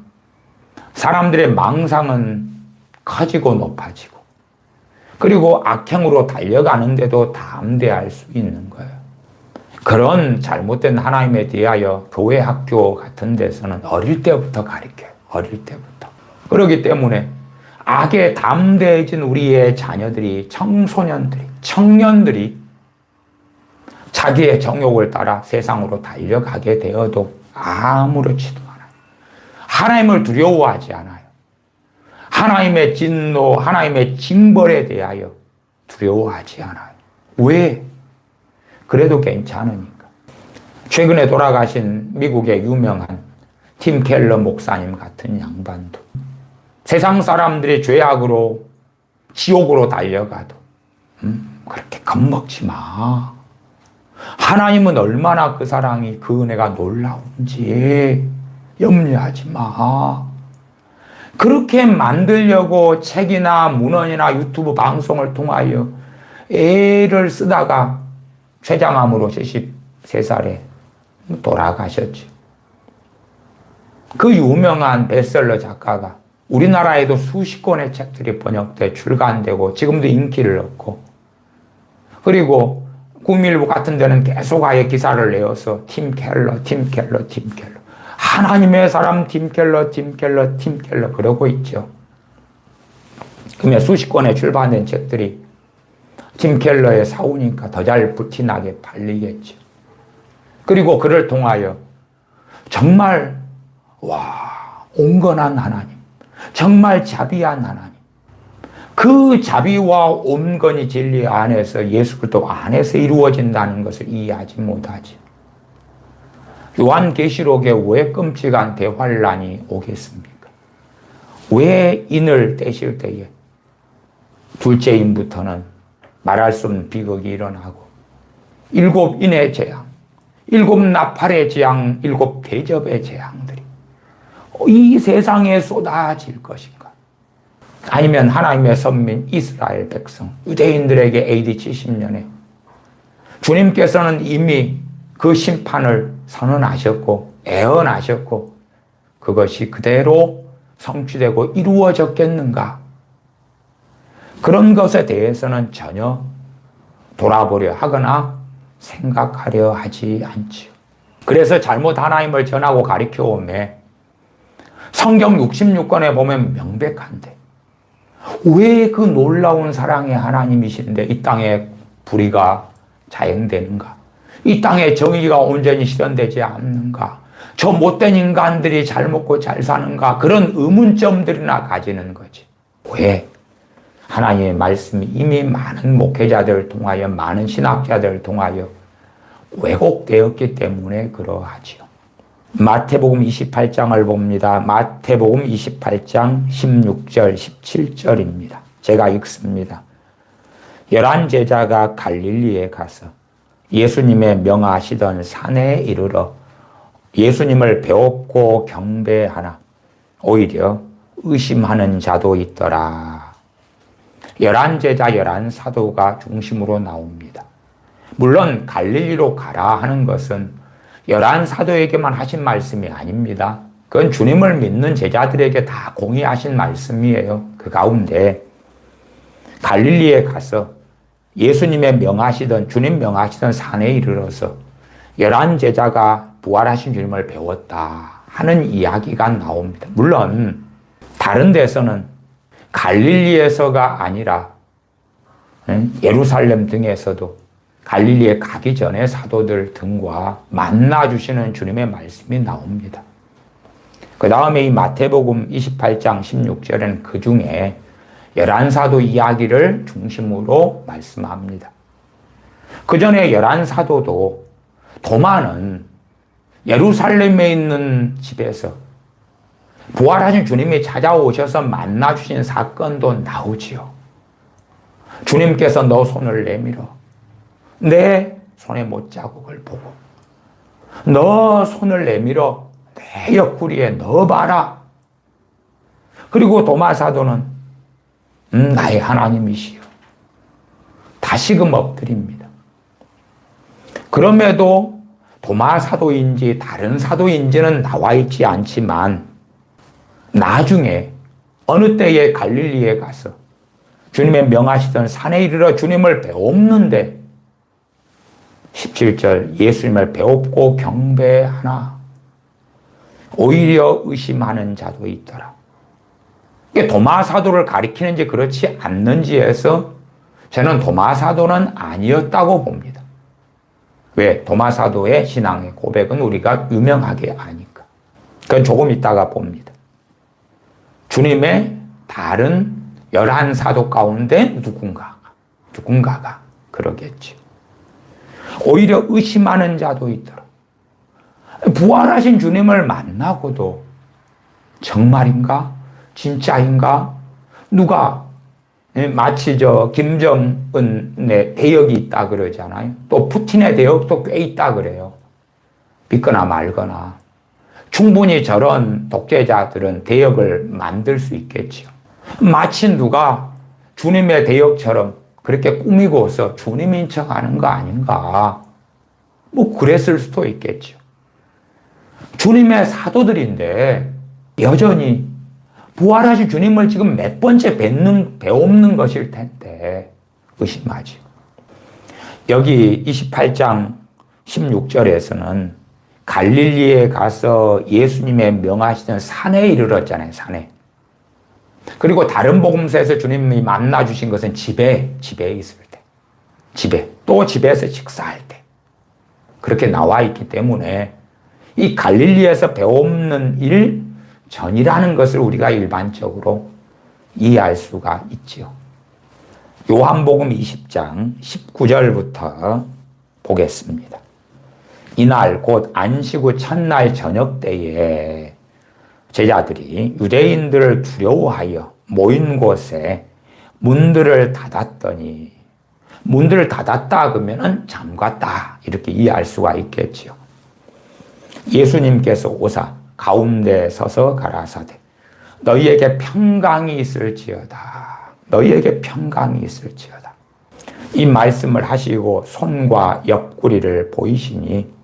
S1: 사람들의 망상은 커지고 높아지고 그리고 악행으로 달려가는데도 담대할 수 있는 거예요. 그런 잘못된 하나님에 대하여 교회 학교 같은 데서는 어릴 때부터 가르쳐요. 어릴 때부터. 그렇기 때문에 악에 담대해진 우리의 자녀들이, 청소년들이, 청년들이 자기의 정욕을 따라 세상으로 달려가게 되어도 아무렇지도 않아요. 하나님을 두려워하지 않아요. 하나님의 진노, 하나님의 징벌에 대하여 두려워하지 않아요. 왜? 그래도 괜찮으니까. 최근에 돌아가신 미국의 유명한 팀 켈러 목사님 같은 양반도 세상 사람들이 죄악으로 지옥으로 달려가도 그렇게 겁먹지 마. 하나님은 얼마나 그 사랑이, 그 은혜가 놀라운지 염려하지 마. 그렇게 만들려고 책이나 문헌이나 유튜브 방송을 통하여 애를 쓰다가 췌장암으로 73살에 돌아가셨죠. 그 유명한 베스트셀러 작가가 우리나라에도 수십 권의 책들이 번역돼 출간되고 지금도 인기를 얻고, 그리고 국민일보 같은 데는 계속 아예 기사를 내어서 팀 켈러 하나님의 사람 팀 켈러 그러고 있죠. 그러면 수십 권의 출판된 책들이 팀 켈러의 사우니까 더 잘 불티나게 팔리겠죠. 그리고 그를 통하여 정말 온건한 하나님, 정말 자비한 하나님, 그 자비와 온건이 진리 안에서, 예수 그리스도 안에서 이루어진다는 것을 이해하지 못하지. 요한계시록에 왜 끔찍한 대환란이 오겠습니까? 왜 인을 떼실 때에 둘째 인부터는 말할 수 없는 비극이 일어나고 7 인의 재앙, 7 나팔의 재앙, 7 대접의 재앙들이 이 세상에 쏟아질 것인가? 아니면 하나님의 선민 이스라엘 백성, 유대인들에게 AD 70년에 주님께서는 이미 그 심판을 선언하셨고 애언하셨고 그것이 그대로 성취되고 이루어졌겠는가? 그런 것에 대해서는 전혀 돌아보려 하거나 생각하려 하지 않지요. 그래서 잘못 하나님을 전하고 가르쳐 오매 성경 66권에 보면 명백한데 왜 그 놀라운 사랑의 하나님이신데 이 땅에 불의가 자행되는가? 이 땅에 정의가 온전히 실현되지 않는가? 저 못된 인간들이 잘 먹고 잘 사는가? 그런 의문점들이나 가지는 거지. 왜? 하나님의 말씀이 이미 많은 목회자들을 통하여, 많은 신학자들을 통하여 왜곡되었기 때문에 그러하지요. 마태복음 28장을 봅니다. 마태복음 28장 16절, 17절입니다. 제가 읽습니다. 11 제자가 갈릴리에 가서 예수님의 명하시던 산에 이르러 예수님을 배웠고 경배하나 오히려 의심하는 자도 있더라. 11 제자 11 사도가 중심으로 나옵니다. 물론 갈릴리로 가라 하는 것은 11 사도에게만 하신 말씀이 아닙니다. 그건 주님을 믿는 제자들에게 다 공의하신 말씀이에요. 그 가운데 갈릴리에 가서 예수님의 명하시던, 주님 명하시던 산에 이르러서 11 제자가 부활하신 주님을 배웠다 하는 이야기가 나옵니다. 물론 다른 데서는 갈릴리에서가 아니라 예루살렘 등에서도 갈릴리에 가기 전에 사도들 등과 만나주시는 주님의 말씀이 나옵니다. 그 다음에 이 마태복음 28장 16절에는 그 중에 11 사도 이야기를 중심으로 말씀합니다. 그 전에 11 사도도 도마는 예루살렘에 있는 집에서 부활하신 주님이 찾아오셔서 만나주신 사건도 나오지요. 주님께서 너 손을 내밀어 내 손에 못자국을 보고 너 손을 내밀어 내 옆구리에 넣어봐라. 그리고 도마 사도는 나의 하나님이시여 다시금 엎드립니다. 그럼에도 도마 사도인지 다른 사도인지는 나와 있지 않지만 나중에 어느 때에 갈릴리에 가서 주님의 명하시던 산에 이르러 주님을 배웁는데 17절 예수님을 배웁고 경배하나 오히려 의심하는 자도 있더라. 이게 도마 사도를 가리키는지 그렇지 않는지에서 저는 도마 사도는 아니었다고 봅니다. 왜? 도마 사도의 신앙의 고백은 우리가 유명하게 아니까. 그건 조금 있다가 봅니다. 주님의 다른 11사도 가운데 누군가가 그러겠죠. 오히려 의심하는 자도 있더라. 부활하신 주님을 만나고도 정말인가? 진짜인가? 누가 마치 김정은의 대역이 있다 그러잖아요. 또 푸틴의 대역도 꽤 있다 그래요. 믿거나 말거나. 충분히 저런 독재자들은 대역을 만들 수 있겠지요. 마치 누가 주님의 대역처럼 그렇게 꾸미고서 주님인 척 하는 거 아닌가. 뭐 그랬을 수도 있겠죠. 주님의 사도들인데 여전히 부활하신 주님을 지금 몇 번째 배웁는 것일 텐데 의심하지. 여기 28장 16절에서는 갈릴리에 가서 예수님의 명하시던 산에 이르렀잖아요. 산에. 그리고 다른 복음서에서 주님이 만나 주신 것은 집에 있을 때. 또 집에서 식사할 때. 그렇게 나와 있기 때문에 이 갈릴리에서 배우는 일 전이라는 것을 우리가 일반적으로 이해할 수가 있지요. 요한복음 20장 19절부터 보겠습니다. 이날 곧 안식 후 첫날 저녁 때에 제자들이 유대인들을 두려워하여 모인 곳에 문들을 닫았더니, 문들을 닫았다 그러면 잠갔다 이렇게 이해할 수가 있겠지요. 예수님께서 오사 가운데 서서 가라사대 너희에게 평강이 있을지어다. 너희에게 평강이 있을지어다. 이 말씀을 하시고 손과 옆구리를 보이시니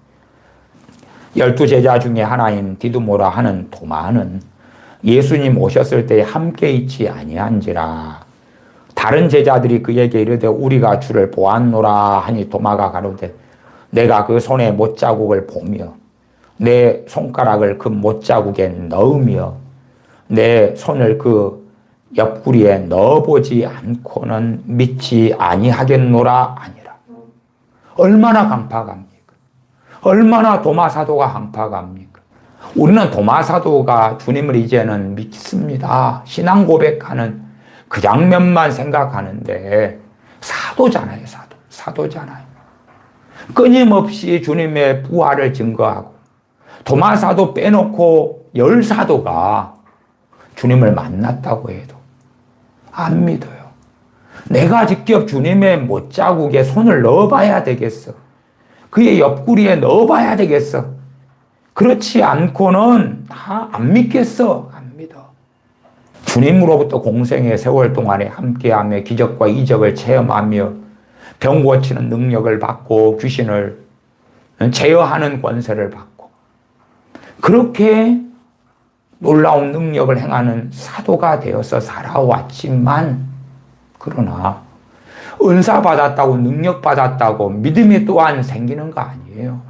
S1: 12제자 중에 하나인 디두모라 하는 도마는 예수님 오셨을 때 함께 있지 아니한지라. 다른 제자들이 그에게 이르되 우리가 주를 보았노라 하니 도마가 가로되 내가 그 손에 못자국을 보며 내 손가락을 그 못자국에 넣으며 내 손을 그 옆구리에 넣어보지 않고는 믿지 아니하겠노라 아니라. 얼마나 강팍합니까? 얼마나 도마사도가 강팍합니까? 우리는 도마사도가 주님을 이제는 믿습니다. 신앙 고백하는 그 장면만 생각하는데 사도잖아요. 사도잖아요. 끊임없이 주님의 부활을 증거하고 도마사도 빼놓고 10사도가 주님을 만났다고 해도 안 믿어요. 내가 직접 주님의 못자국에 손을 넣어봐야 되겠어. 그의 옆구리에 넣어봐야 되겠어. 그렇지 않고는 안 믿겠어. 안 믿어. 주님으로부터 공생의 세월 동안에 함께하며 기적과 이적을 체험하며 병 고치는 능력을 받고 귀신을 제어하는 권세를 받고 그렇게 놀라운 능력을 행하는 사도가 되어서 살아왔지만 그러나 은사 받았다고 능력 받았다고 믿음이 또한 생기는 거 아니에요.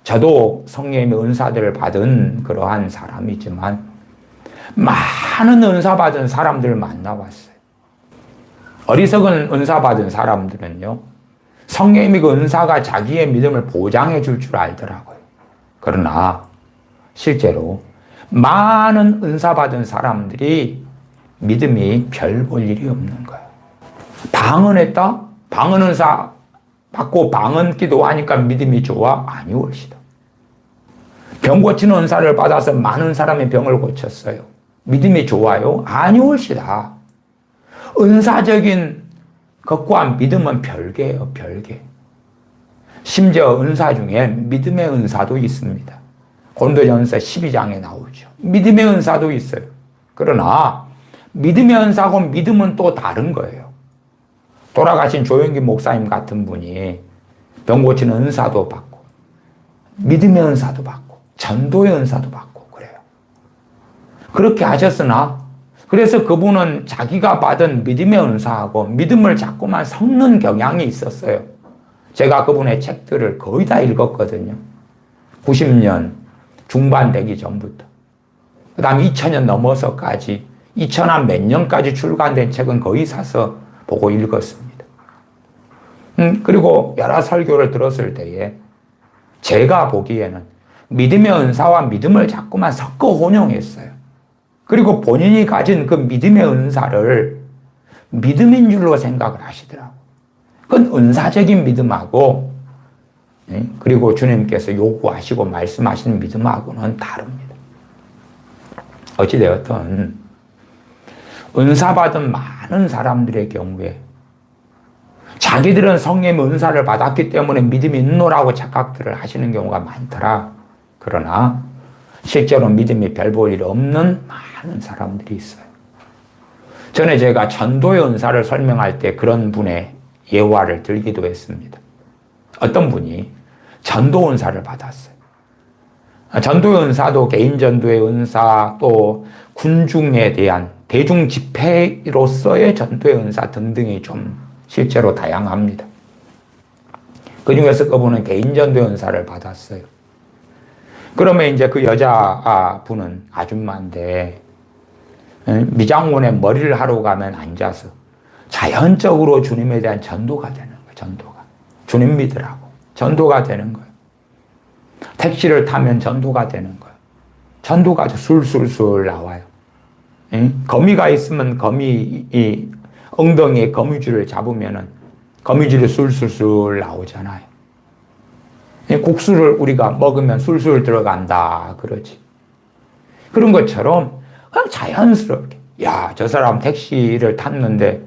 S1: 저도 성령님의 은사들을 받은 그러한 사람이지만 많은 은사 받은 사람들을 만나봤어요. 어리석은 은사 받은 사람들은요, 성령님의 그 은사가 자기의 믿음을 보장해 줄 줄 알더라고요. 그러나 실제로 많은 은사 받은 사람들이 믿음이 별 볼 일이 없는 거예요. 방언했다? 방언 은사 받고 방언 기도하니까 믿음이 좋아? 아니올시다. 병 고치는 은사를 받아서 많은 사람의 병을 고쳤어요. 믿음이 좋아요? 아니올시다. 은사적인 것과 믿음은 별개예요. 별개. 심지어 은사 중에 믿음의 은사도 있습니다. 고린도전서 12장에 나오죠. 믿음의 은사도 있어요. 그러나 믿음의 은사하고 믿음은 또 다른 거예요. 돌아가신 조영기 목사님 같은 분이 병 고치는 은사도 받고, 믿음의 은사도 받고, 전도의 은사도 받고 그래요. 그렇게 하셨으나 그래서 그분은 자기가 받은 믿음의 은사하고 믿음을 자꾸만 섞는 경향이 있었어요. 제가 그분의 책들을 거의 다 읽었거든요. 90년 중반 되기 전부터. 그 다음 2000년 넘어서까지 2000한 몇 년까지 출간된 책은 거의 사서 보고 읽었습니다. 그리고 여러 설교를 들었을 때에 제가 보기에는 믿음의 은사와 믿음을 자꾸만 섞어 혼용했어요. 그리고 본인이 가진 그 믿음의 은사를 믿음인 줄로 생각을 하시더라고요. 그건 은사적인 믿음하고 그리고 주님께서 요구하시고 말씀하시는 믿음하고는 다릅니다. 어찌되었든 은사받은 많은 사람들의 경우에 자기들은 성령의 은사를 받았기 때문에 믿음이 있노라고 착각들을 하시는 경우가 많더라. 그러나 실제로 믿음이 별 볼 일 없는 많은 사람들이 있어요. 전에 제가 전도의 은사를 설명할 때 그런 분의 예화를 들기도 했습니다. 어떤 분이 전도 은사를 받았어요. 전도의 은사도 개인 전도의 은사, 또 군중에 대한 대중 집회로서의 전도의 은사 등등이 좀 실제로 다양합니다. 그 중에서 그분은 개인 전도의 은사를 받았어요. 그러면 이제 그 여자분은 아줌마인데 미장원에 머리를 하러 가면 앉아서 자연적으로 주님에 대한 전도가 되는 거예요. 전도가. 주님 믿으라고. 전도가 되는 거예요. 택시를 타면 전도가 되는 거예요. 전도가 술술술 나와요. 거미가 있으면 이 엉덩이에 거미줄을 잡으면은 거미줄이 술술술 나오잖아요. 국수를 우리가 먹으면 술술 들어간다 그러지. 그런 것처럼 그냥 자연스럽게 저 사람 택시를 탔는데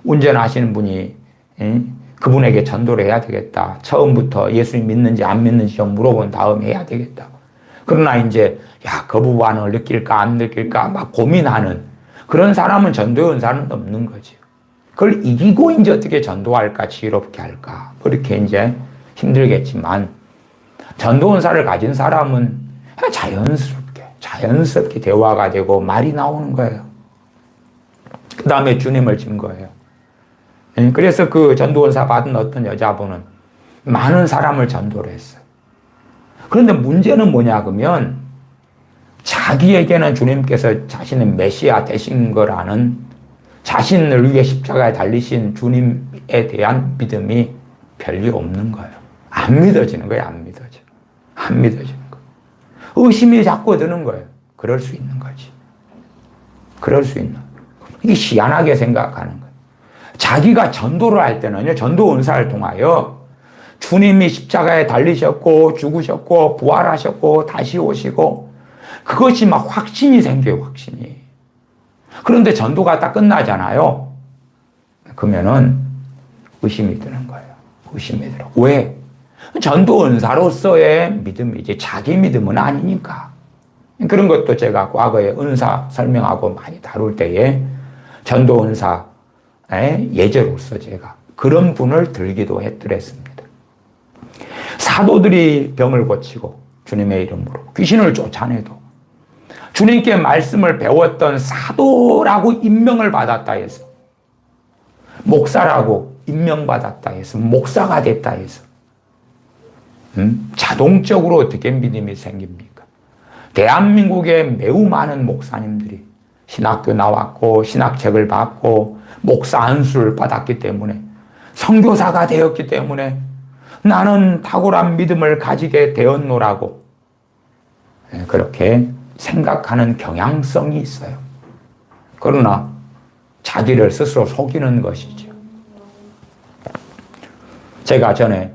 S1: 운전하시는 분이 그분에게 전도를 해야 되겠다. 처음부터 예수님 믿는지 안 믿는지 좀 물어본 다음에 해야 되겠다. 그러나 이제 거부 반응을 느낄까 안 느낄까 막 고민하는 그런 사람은 전도의 은사는 없는 거죠. 그걸 이기고 이제 어떻게 전도할까 지혜롭게 할까 그렇게 이제 힘들겠지만 전도 은사를 가진 사람은 자연스럽게 대화가 되고 말이 나오는 거예요. 그 다음에 주님을 증거해요. 그래서 그 전도 은사 받은 어떤 여자분은 많은 사람을 전도를 했어요. 그런데 문제는 뭐냐 그러면 자기에게는 주님께서 자신의 메시아 되신 거라는 자신을 위해 십자가에 달리신 주님에 대한 믿음이 별로 없는 거예요. 안 믿어지는 거예요. 안 믿어지는 거예요. 의심이 자꾸 드는 거예요. 그럴 수 있는 거지. 그럴 수 있는. 이게 희한하게 생각하는 거예요. 자기가 전도를 할 때는요, 전도 은사를 통하여 주님이 십자가에 달리셨고, 죽으셨고, 부활하셨고, 다시 오시고, 그것이 막 확신이 생겨요, 확신이. 그런데 전도가 딱 끝나잖아요. 그러면은 의심이 드는 거예요. 의심이 들어. 왜? 전도 은사로서의 믿음이지 자기 믿음은 아니니까. 그런 것도 제가 과거에 은사 설명하고 많이 다룰 때에 전도 은사의 예제로서 제가 그런 분을 들기도 했더랬습니다. 사도들이 병을 고치고 주님의 이름으로 귀신을 쫓아내도 주님께 말씀을 배웠던 사도라고 임명을 받았다 해서 목사라고 임명받았다 해서 목사가 됐다 해서 자동적으로 어떻게 믿음이 생깁니까? 대한민국에 매우 많은 목사님들이 신학교 나왔고 신학책을 받고 목사 안수를 받았기 때문에 선교사가 되었기 때문에 나는 탁월한 믿음을 가지게 되었노라고 그렇게 생각하는 경향성이 있어요. 그러나 자기를 스스로 속이는 것이죠. 제가 전에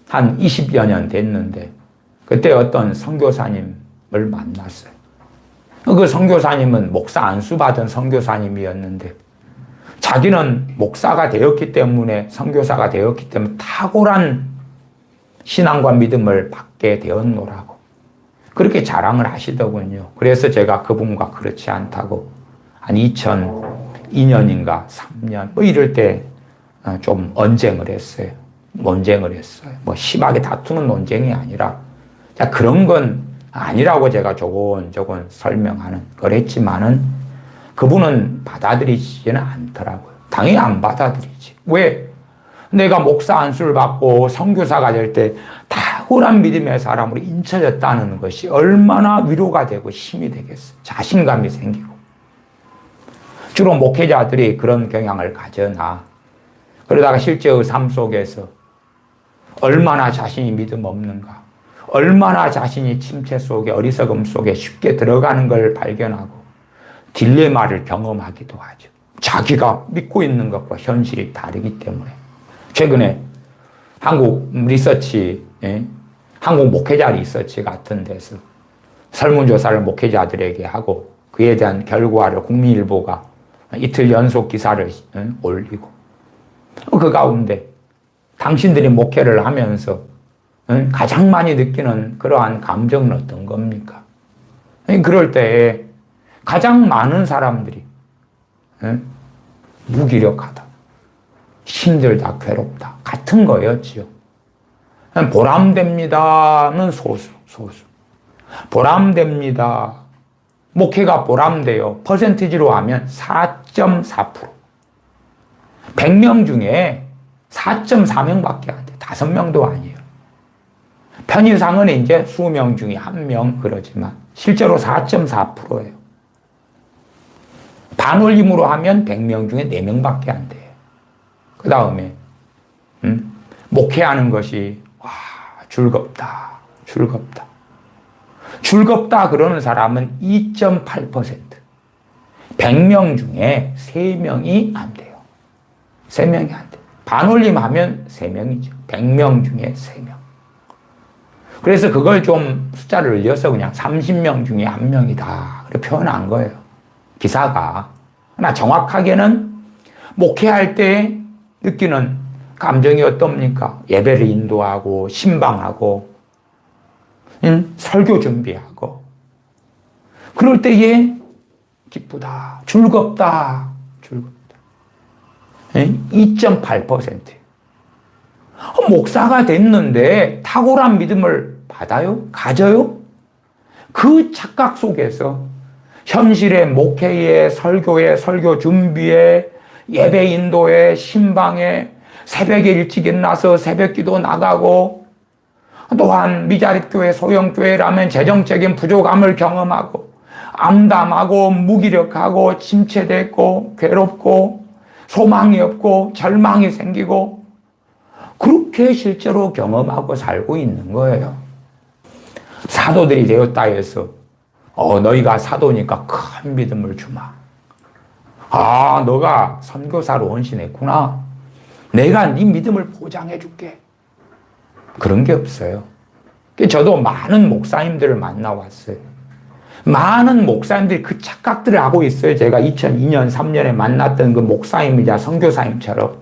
S1: 한 20여 년 됐는데 그때 어떤 선교사님을 만났어요. 그 선교사님은 목사 안수 받은 선교사님이었는데 자기는 목사가 되었기 때문에 선교사가 되었기 때문에 탁월한 신앙과 믿음을 받게 되었노라고 그렇게 자랑을 하시더군요. 그래서 제가 그분과 그렇지 않다고 한 2002년인가 3년 뭐 이럴 때 좀 언쟁을 했어요. 논쟁을 했어요. 뭐 심하게 다투는 논쟁이 아니라 자, 그런 건 아니라고 제가 조곤조곤 설명하는 걸 했지만은 그분은 받아들이지는 않더라고요. 당연히 안 받아들이지. 왜? 내가 목사 안수를 받고 선교사가 될 때 탁월한 믿음의 사람으로 인쳐졌다는 것이 얼마나 위로가 되고 힘이 되겠어요. 자신감이 생기고. 주로 목회자들이 그런 경향을 가져나 그러다가 실제의 삶 속에서 얼마나 자신이 믿음 없는가, 얼마나 자신이 침체 속에 어리석음 속에 쉽게 들어가는 걸 발견하고 딜레마를 경험하기도 하죠. 자기가 믿고 있는 것과 현실이 다르기 때문에. 최근에 한국 리서치, 한국 목회자 리서치 같은 데서 설문조사를 목회자들에게 하고 그에 대한 결과를 국민일보가 이틀 연속 기사를 올리고 그 가운데 당신들이 목회를 하면서 가장 많이 느끼는 그러한 감정은 어떤 겁니까? 그럴 때에 가장 많은 사람들이 무기력하다, 힘들다, 괴롭다 같은 거였지요. 보람됩니다는 소수. 보람됩니다. 목회가 보람돼요. 퍼센티지로 하면 4.4%. 100명 중에 4.4명밖에 안 돼. 5명도 아니에요. 편의상은 이제 수명 중에 1명 그러지만 실제로 4.4%예요. 반올림으로 하면 100명 중에 4명밖에 안 돼요. 그 다음에 목회하는 것이 즐겁다. 즐겁다 그러는 사람은 2.8%. 100명 중에 3명이 안 돼요. 3명이 안 돼요. 반올림 하면 3명이죠. 100명 중에 3명. 그래서 그걸 좀 숫자를 늘려서 그냥 30명 중에 1명이다. 그렇게 표현한 거예요. 기사가. 그러나 정확하게는 목회할 때 느끼는 감정이 어떻습니까? 예배를 인도하고, 신방하고, 설교 준비하고. 그럴 때에 기쁘다, 즐겁다. 2.8%. 목사가 됐는데 탁월한 믿음을 받아요? 가져요? 그 착각 속에서 현실의 목회에, 설교에, 설교 준비에, 예배 인도에, 신방에, 새벽에 일찍 일어나서 새벽 기도 나가고, 또한 미자립교회, 소형교회라면 재정적인 부족함을 경험하고, 암담하고, 무기력하고, 침체됐고, 괴롭고, 소망이 없고, 절망이 생기고, 그렇게 실제로 경험하고 살고 있는 거예요. 사도들이 되었다 해서, 너희가 사도니까 큰 믿음을 주마. 너가 선교사로 헌신했구나. 내가 네 믿음을 보장해 줄게. 그런 게 없어요. 저도 많은 목사님들을 만나왔어요. 많은 목사님들이 그 착각들을 하고 있어요. 제가 2002년, 3년에 만났던 그 목사님이자 선교사님처럼.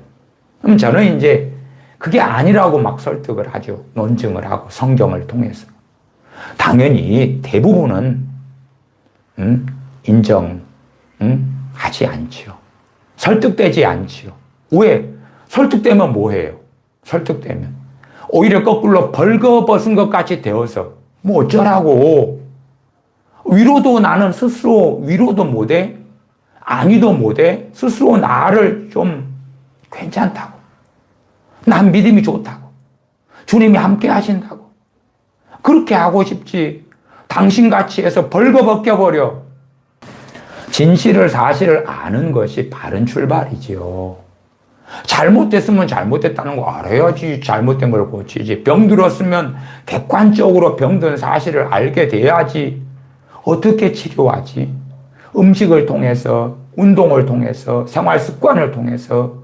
S1: 그럼 저는 이제 그게 아니라고 막 설득을 하죠. 논증을 하고 성경을 통해서. 당연히 대부분은 하지 않지요. 설득되지 않지요. 왜? 설득되면 뭐해요? 설득되면 오히려 거꾸로 벌거벗은 것 같이 되어서 뭐 어쩌라고. 위로도 나는 스스로 위로도 못해, 안위도 못해. 스스로 나를 좀 괜찮다고, 난 믿음이 좋다고, 주님이 함께 하신다고 그렇게 하고 싶지. 당신같이 해서 벌거벗겨버려. 진실을, 사실을 아는 것이 바른 출발이지요. 잘못됐으면 잘못됐다는 거 알아야지. 잘못된 걸 고치지. 병들었으면 객관적으로 병든 사실을 알게 돼야지. 어떻게 치료하지? 음식을 통해서, 운동을 통해서, 생활 습관을 통해서,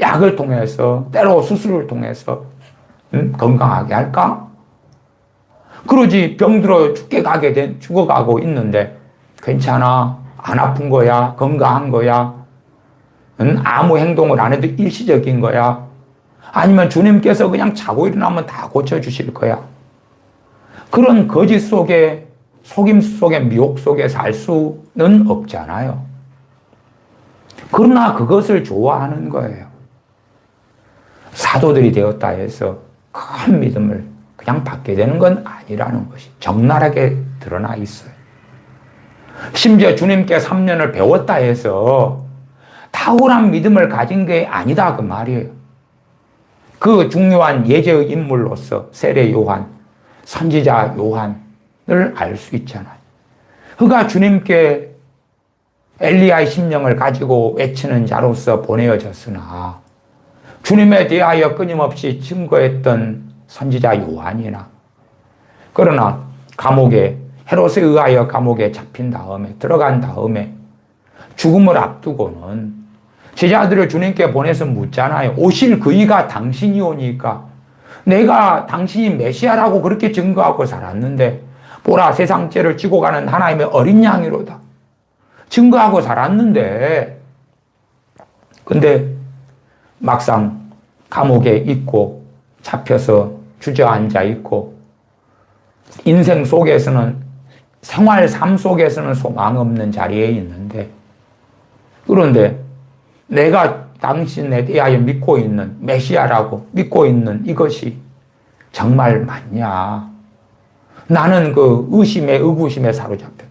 S1: 약을 통해서, 때로 수술을 통해서 건강하게 할까? 그러지. 병들어 죽어가고 있는데 괜찮아, 안 아픈 거야, 건강한 거야, 아무 행동을 안 해도 일시적인 거야, 아니면 주님께서 그냥 자고 일어나면 다 고쳐주실 거야. 그런 거짓 속에, 속임 속에, 미혹 속에 살 수는 없잖아요. 그러나 그것을 좋아하는 거예요. 사도들이 되었다 해서 큰 믿음을 그냥 받게 되는 건 아니라는 것이 적나라하게 드러나 있어요. 심지어 주님께 3년을 배웠다 해서 탁월한 믿음을 가진 게 아니다 그 말이에요. 그 중요한 예제의 인물로서 세례 요한, 선지자 요한을 알 수 있잖아요. 그가 주님께 엘리야의 심령을 가지고 외치는 자로서 보내어졌으나 주님에 대하여 끊임없이 증거했던 선지자 요한이나, 그러나 감옥에 헤롯에 의하여 감옥에 잡힌 다음에 들어간 다음에 죽음을 앞두고는 제자들을 주님께 보내서 묻잖아요. 오실 그이가 당신이 오니까 내가 당신이 메시아라고 그렇게 증거하고 살았는데 보라 세상 죄를 지고 가는 하나님의 어린 양이로다 증거하고 살았는데, 근데 막상 감옥에 있고 잡혀서 주저앉아 있고 인생 속에서는, 생활 삶 속에서는 소망 없는 자리에 있는데, 그런데 내가 당신에 대하여 믿고 있는 메시아라고 믿고 있는 이것이 정말 맞냐? 나는 그 의구심에 사로잡혔다.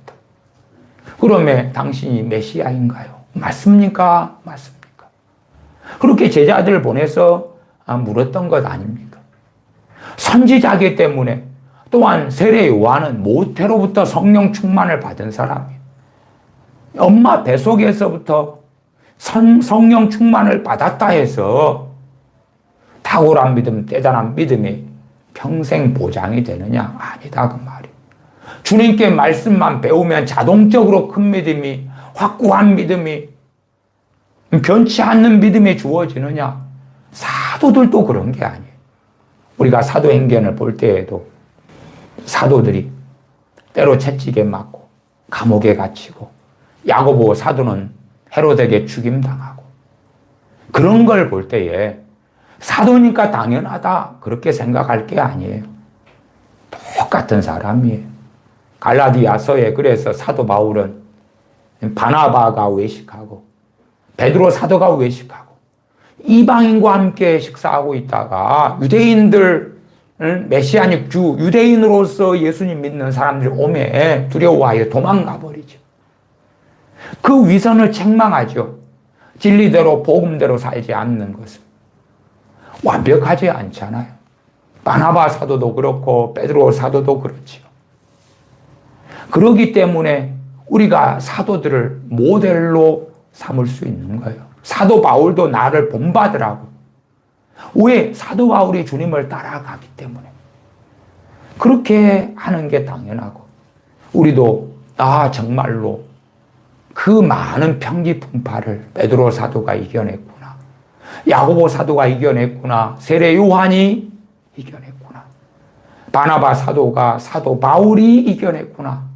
S1: 그러면 당신이 메시아인가요? 맞습니까? 맞습니까? 그렇게 제자들을 보내서 물었던 것 아닙니까? 선지자이기 때문에, 또한 세례 요한은 모태로부터 성령 충만을 받은 사람이에요. 엄마 뱃속에서부터 성령 충만을 받았다 해서 탁월한 믿음, 대단한 믿음이 평생 보장이 되느냐? 아니다 그 말이에요. 주님께 말씀만 배우면 자동적으로 큰 믿음이, 확고한 믿음이, 변치 않는 믿음이 주어지느냐? 사도들도 그런 게 아니에요. 우리가 사도행전을 볼 때에도 사도들이 때로 채찍에 맞고 감옥에 갇히고, 야고보 사도는 헤롯에게 죽임당하고, 그런 걸 볼 때에 사도니까 당연하다 그렇게 생각할 게 아니에요. 똑같은 사람이에요. 갈라디아서에 그래서 사도 바울은 바나바가 외식하고 베드로 사도가 외식하고 이방인과 함께 식사하고 있다가 유대인들, 메시아닉 주, 유대인으로서 예수님 믿는 사람들이 오매 두려워하여 도망가 버리죠. 그 위선을 책망하죠. 진리대로 복음대로 살지 않는 것은 완벽하지 않잖아요. 바나바 사도도 그렇고 베드로 사도도 그렇지요. 그렇기 때문에 우리가 사도들을 모델로 삼을 수 있는 거예요. 사도 바울도 나를 본받으라고. 왜? 사도 바울이 주님을 따라가기 때문에. 그렇게 하는 게 당연하고, 우리도 정말로 그 많은 편기풍파를 베드로 사도가 이겨냈구나, 야고보 사도가 이겨냈구나, 세례 요한이 이겨냈구나, 바나바 사도가, 사도 바울이 이겨냈구나.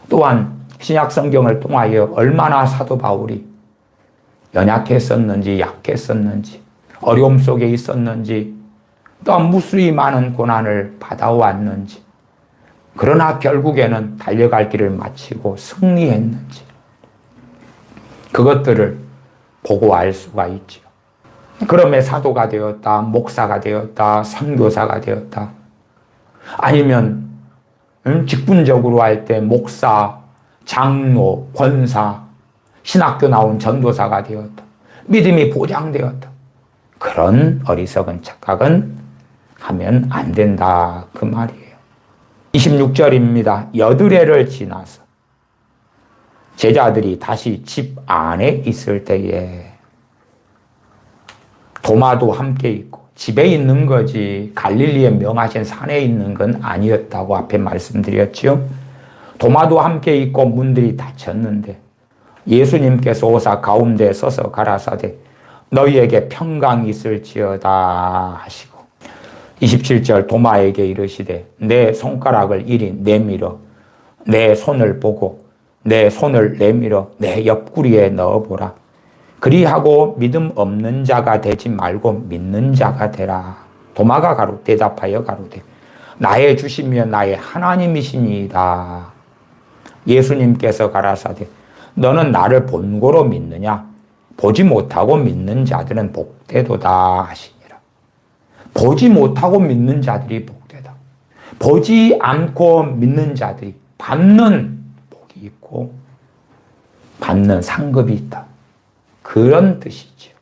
S1: 또한 신약 성경을 통하여 얼마나 사도 바울이 연약했었는지, 약했었는지, 어려움 속에 있었는지, 또한 무수히 많은 고난을 받아왔는지, 그러나 결국에는 달려갈 길을 마치고 승리했는지, 그것들을 보고 알 수가 있죠. 그러면 사도가 되었다, 목사가 되었다, 선교사가 되었다, 아니면 직분적으로 할 때 목사, 장로, 권사, 신학교 나온 전도사가 되었다, 믿음이 보장되었다, 그런 어리석은 착각은 하면 안 된다 그 말이에요. 26절입니다. 여드레를 지나서 제자들이 다시 집 안에 있을 때에, 도마도 함께 있고, 집에 있는 거지 갈릴리의 명하신 산에 있는 건 아니었다고 앞에 말씀드렸죠. 도마도 함께 있고 문들이 닫혔는데 예수님께서 오사 가운데 서서 가라사대 너희에게 평강이 있을지어다 하시고, 27절 도마에게 이르시되 내 손가락을 이리 내밀어 내 손을 보고 내 손을 내밀어 내 옆구리에 넣어보라. 그리하고 믿음 없는 자가 되지 말고 믿는 자가 되라. 도마가 대답하여 가로되 나의 주시며 나의 하나님이시니이다. 예수님께서 가라사대 너는 나를 본고로 믿느냐? 보지 못하고 믿는 자들은 복되도다 하시니라. 보지 못하고 믿는 자들이 복되다. 보지 않고 믿는 자들이 받는 복이 있고 받는 상급이 있다. 그런 뜻이지요.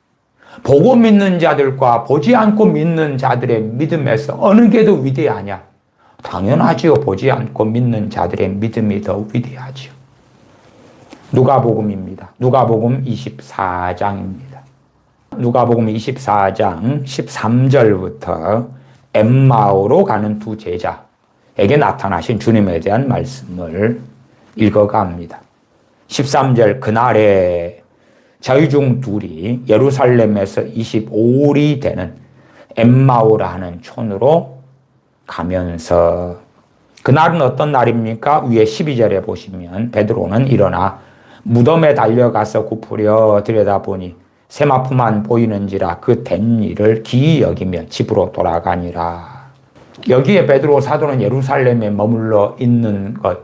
S1: 보고 믿는 자들과 보지 않고 믿는 자들의 믿음에서 어느 게 더 위대하냐? 당연하지요. 보지 않고 믿는 자들의 믿음이 더 위대하지요. 누가복음입니다. 누가복음 24장입니다. 누가복음 24장 13절부터 엠마오로 가는 두 제자에게 나타나신 주님에 대한 말씀을 읽어갑니다. 13절 그날에 저희 중 둘이 예루살렘에서 25里 되는 엠마오라 하는 촌으로 가면서 그날은 어떤 날입니까? 위에 12절에 보시면 베드로는 일어나 무덤에 달려가서 굽으려 들여다보니 세마포만 보이는지라 그 된 일을 기이 여기며 집으로 돌아가니라. 여기에 베드로 사도는 예루살렘에 머물러 있는 것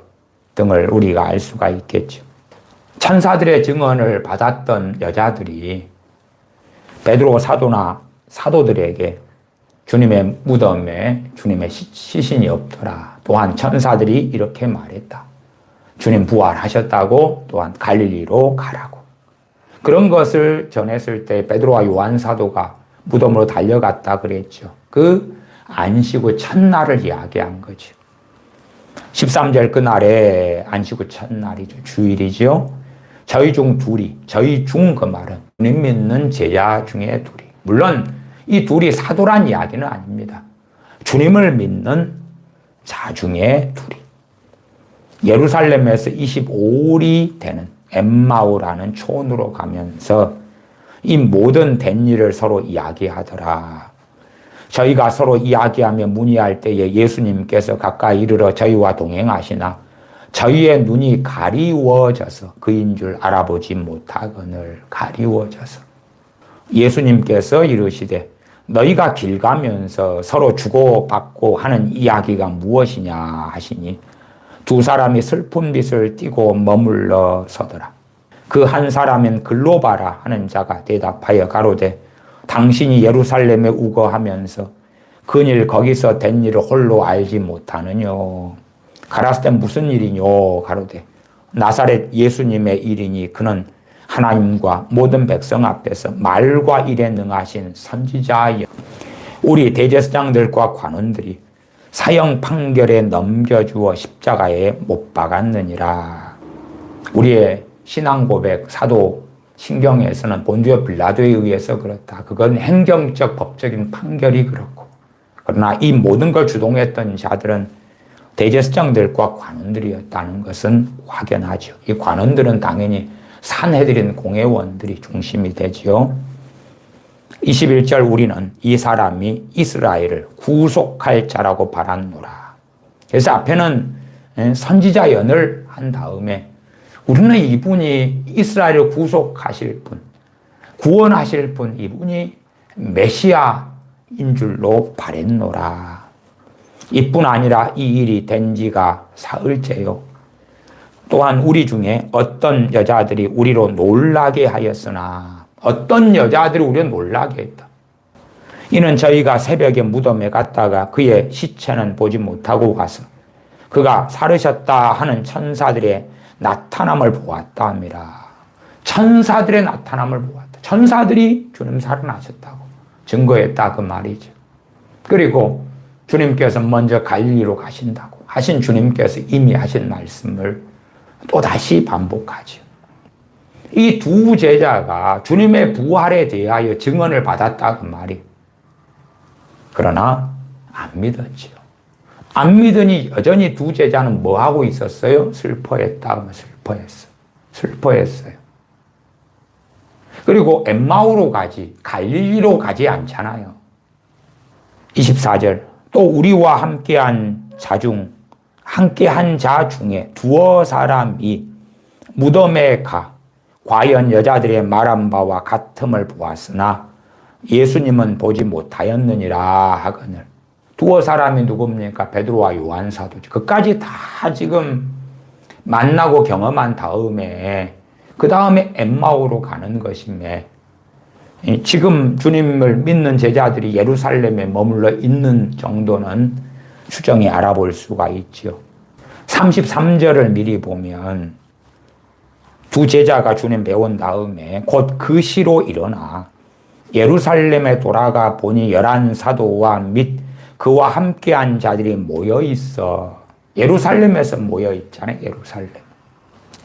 S1: 등을 우리가 알 수가 있겠죠. 천사들의 증언을 받았던 여자들이 베드로 사도나 사도들에게 주님의 무덤에 주님의 시신이 없더라. 또한 천사들이 이렇게 말했다. 주님 부활하셨다고, 또한 갈릴리로 가라고. 그런 것을 전했을 때 베드로와 요한 사도가 무덤으로 달려갔다 그랬죠. 그 안식 후 첫날을 이야기한 거죠. 13절 그날에 안식 후 첫날이죠. 주일이죠. 저희 중 둘이, 저희 중 그 말은 주님 믿는 제자 중에 둘이. 물론 이 둘이 사도란 이야기는 아닙니다. 주님을 믿는 자 중에 둘이. 예루살렘에서 25里 되는 엠마오라는 촌으로 가면서 이 모든 된 일을 서로 이야기하더라. 저희가 서로 이야기하며 문의할 때에 예수님께서 가까이 이르러 저희와 동행하시나 저희의 눈이 가리워져서 그인 줄 알아보지 못하거늘. 가리워져서. 예수님께서 이르시되 너희가 길 가면서 서로 주고받고 하는 이야기가 무엇이냐 하시니 두 사람이 슬픈 빛을 띠고 머물러 서더라. 그 한 사람은 글로바라 하는 자가 대답하여 가로되 당신이 예루살렘에 우거하면서 그일 거기서 된 일을 홀로 알지 못하느뇨. 가라스 때 무슨 일이뇨. 가로되 나사렛 예수님의 일이니 그는 하나님과 모든 백성 앞에서 말과 일에 능하신 선지자여. 우리 대제사장들과 관원들이 사형 판결에 넘겨주어 십자가에 못 박았느니라. 우리의 신앙 고백 사도 신경에서는 본디오 빌라도에 의해서 그렇다. 그건 행정적 법적인 판결이 그렇고. 그러나 이 모든 걸 주동했던 자들은 대제사장들과 관원들이었다는 것은 확연하죠. 이 관원들은 당연히 산헤드린 공회원들이 중심이 되지요. 21절 우리는 이 사람이 이스라엘을 구속할 자라고 바랐노라. 그래서 앞에는 선지자 연을 한 다음에 우리는 이분이 이스라엘을 구속하실 분, 구원하실 분, 이분이 메시아인 줄로 바랬노라. 이뿐 아니라 이 일이 된 지가 사흘째요. 또한 우리 중에 어떤 여자들이 우리로 놀라게 하였으나 어떤 여자들이 우리를 놀라게 했다. 이는 저희가 새벽에 무덤에 갔다가 그의 시체는 보지 못하고 가서 그가 살으셨다 하는 천사들의 나타남을 보았다 합니다. 천사들의 나타남을 보았다. 천사들이 주님 살아나셨다고 증거했다 그 말이죠. 그리고 주님께서 먼저 갈릴리로 가신다고 하신 주님께서 이미 하신 말씀을 또다시 반복하죠. 이 두 제자가 주님의 부활에 대하여 증언을 받았다 그 말이. 그러나 안 믿었지요. 안 믿으니 여전히 두 제자는 뭐 하고 있었어요? 슬퍼했다. 슬퍼했어요. 그리고 엠마오로 가지 갈릴리로 가지 않잖아요. 24절 또 우리와 함께한 자 중에 두어 사람이 무덤에 가 과연 여자들의 말한 바와 같음을 보았으나 예수님은 보지 못하였느니라 하거늘. 두어 사람이 누굽니까? 베드로와 요한 사도죠. 그까지 다 지금 만나고 경험한 다음에 그 다음에 엠마오로 가는 것이며, 지금 주님을 믿는 제자들이 예루살렘에 머물러 있는 정도는 추정이 알아볼 수가 있지요. 33절을 미리 보면 두 제자가 주님 배운 다음에 곧 그 시로 일어나 예루살렘에 돌아가 보니 11 사도와 및 그와 함께한 자들이 모여 있어. 예루살렘에서 모여 있잖아요. 예루살렘.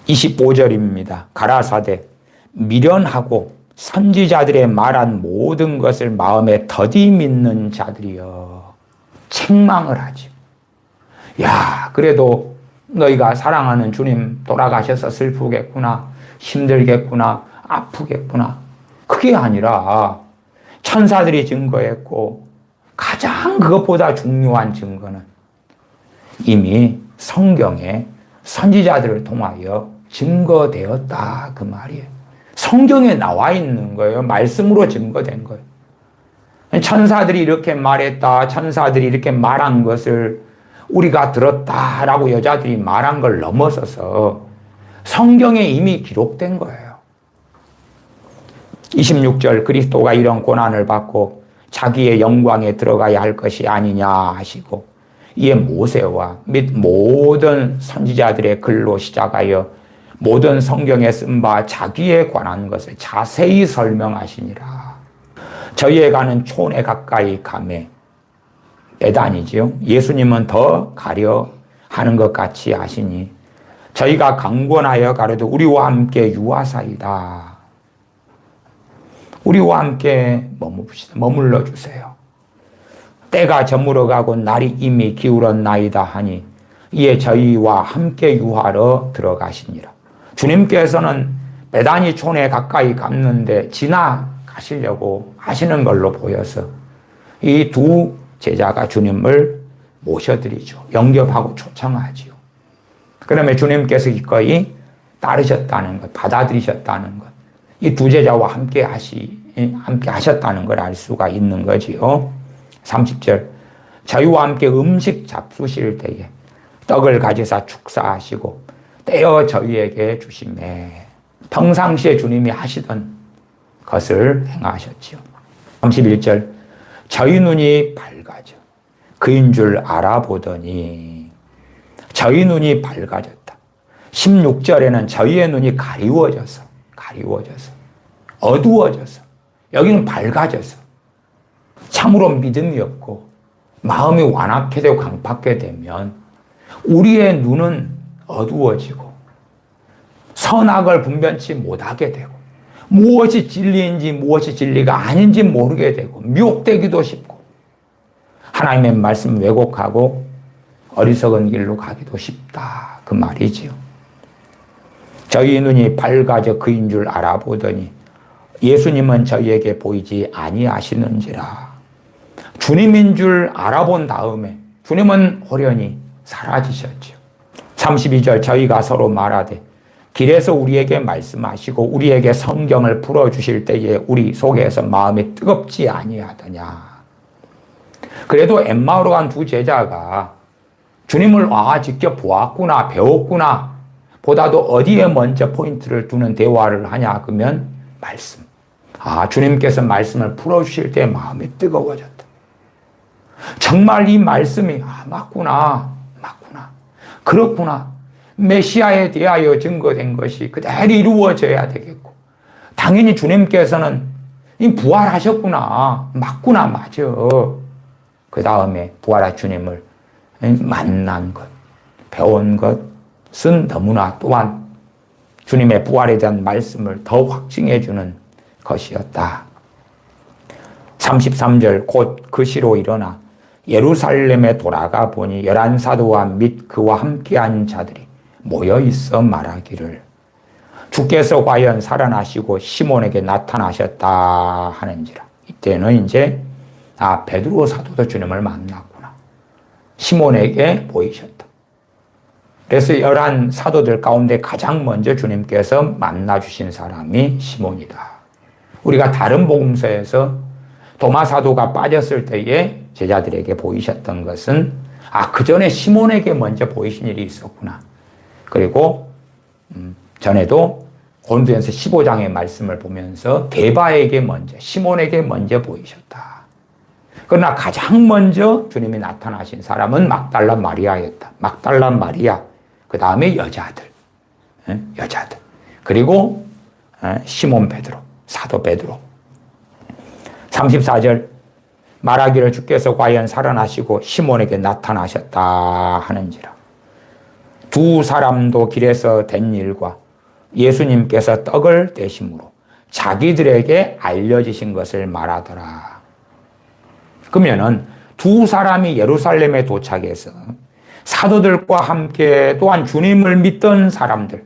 S1: 25절입니다. 가라사대 미련하고 선지자들의 말한 모든 것을 마음에 더디 믿는 자들이여. 책망을 하지. 야, 그래도 너희가 사랑하는 주님 돌아가셔서 슬프겠구나, 힘들겠구나, 아프겠구나. 그게 아니라 천사들이 증거했고 가장 그것보다 중요한 증거는 이미 성경에 선지자들을 통하여 증거되었다 그 말이에요. 성경에 나와 있는 거예요. 말씀으로 증거된 거예요. 천사들이 이렇게 말했다, 천사들이 이렇게 말한 것을 우리가 들었다라고 여자들이 말한 걸 넘어서서 성경에 이미 기록된 거예요. 26절 그리스도가 이런 고난을 받고 자기의 영광에 들어가야 할 것이 아니냐 하시고 이에 모세와 및 모든 선지자들의 글로 시작하여 모든 성경에 쓴 바 자기에 관한 것을 자세히 설명하시니라. 저희에 가는 촌에 가까이 가매 배단이지요. 예수님은 더 가려 하는 것 같이 하시니 저희가 강권하여 가려도 우리와 함께 유하사이다. 우리와 함께 머물러 주세요. 때가 저물어 가고 날이 이미 기울었나이다 하니 이에 저희와 함께 유하러 들어가시니라. 주님께서는 베다니 촌에 가까이 갔는데 지나가시려고 하시는 걸로 보여서 이 두 제자가 주님을 모셔드리죠. 영접하고 초청하지요. 그러면 주님께서 기꺼이 따르셨다는 것, 받아들이셨다는 것, 이 두 제자와 함께 하셨다는 걸 알 수가 있는 거지요. 30절 저희와 함께 음식 잡수실 때에 떡을 가지사 축사하시고 떼어 저희에게 주시매. 평상시에 주님이 하시던 것을 행하셨지요. 31절 저희 눈이 밝아져 그인 줄 알아보더니 저희 눈이 밝아졌다. 16절에는 저희의 눈이 가리워져서 어두워져서 여기는 밝아져서 참으로 믿음이 없고 마음이 완악해 되고 강팍하게 되면 우리의 눈은 어두워지고 선악을 분별치 못하게 되고 무엇이 진리인지 무엇이 진리가 아닌지 모르게 되고 미혹되기도 쉽고 하나님의 말씀 왜곡하고 어리석은 길로 가기도 쉽다 그 말이지요. 저희 눈이 밝아져 그인 줄 알아보더니 예수님은 저희에게 보이지 아니하시는지라. 주님인 줄 알아본 다음에 주님은 호련히 사라지셨죠. 32절 저희가 서로 말하되 길에서 우리에게 말씀하시고 우리에게 성경을 풀어주실 때에 우리 속에서 마음이 뜨겁지 아니하더냐. 그래도 엠마오로 간 두 제자가 주님을 직접 보았구나 배웠구나 보다도 어디에 먼저 포인트를 두는 대화를 하냐 그러면 말씀. 주님께서 말씀을 풀어주실 때 마음이 뜨거워졌다. 정말 이 말씀이 맞구나 그렇구나 메시아에 대하여 증거된 것이 그대로 이루어져야 되겠고 당연히 주님께서는 부활하셨구나 맞구나 맞아. 그 다음에 부활한 주님을 만난 것 배운 것은 너무나 또한 주님의 부활에 대한 말씀을 더 확증해 주는 것이었다. 33절 곧 그 시로 일어나 예루살렘에 돌아가 보니 11 사도와 및 그와 함께한 자들이 모여 있어 말하기를 주께서 과연 살아나시고 시몬에게 나타나셨다 하는지라. 이때는 이제 베드로 사도도 주님을 만났구나. 시몬에게 보이셨다. 그래서 11 사도들 가운데 가장 먼저 주님께서 만나주신 사람이 시몬이다. 우리가 다른 복음서에서 도마 사도가 빠졌을 때에 제자들에게 보이셨던 것은 그 전에 시몬에게 먼저 보이신 일이 있었구나. 그리고 전에도 고린도전서 15장의 말씀을 보면서 게바에게 먼저, 시몬에게 먼저 보이셨다. 그러나 가장 먼저 주님이 나타나신 사람은 막달라 마리아였다. 막달라 마리아, 그 다음에 여자들, 여자들. 그리고 시몬 베드로, 사도 베드로. 34절, 말하기를 주께서 과연 살아나시고 시몬에게 나타나셨다 하는지라. 두 사람도 길에서 된 일과 예수님께서 떡을 떼심으로 자기들에게 알려지신 것을 말하더라. 그러면은 두 사람이 예루살렘에 도착해서 사도들과 함께 또한 주님을 믿던 사람들,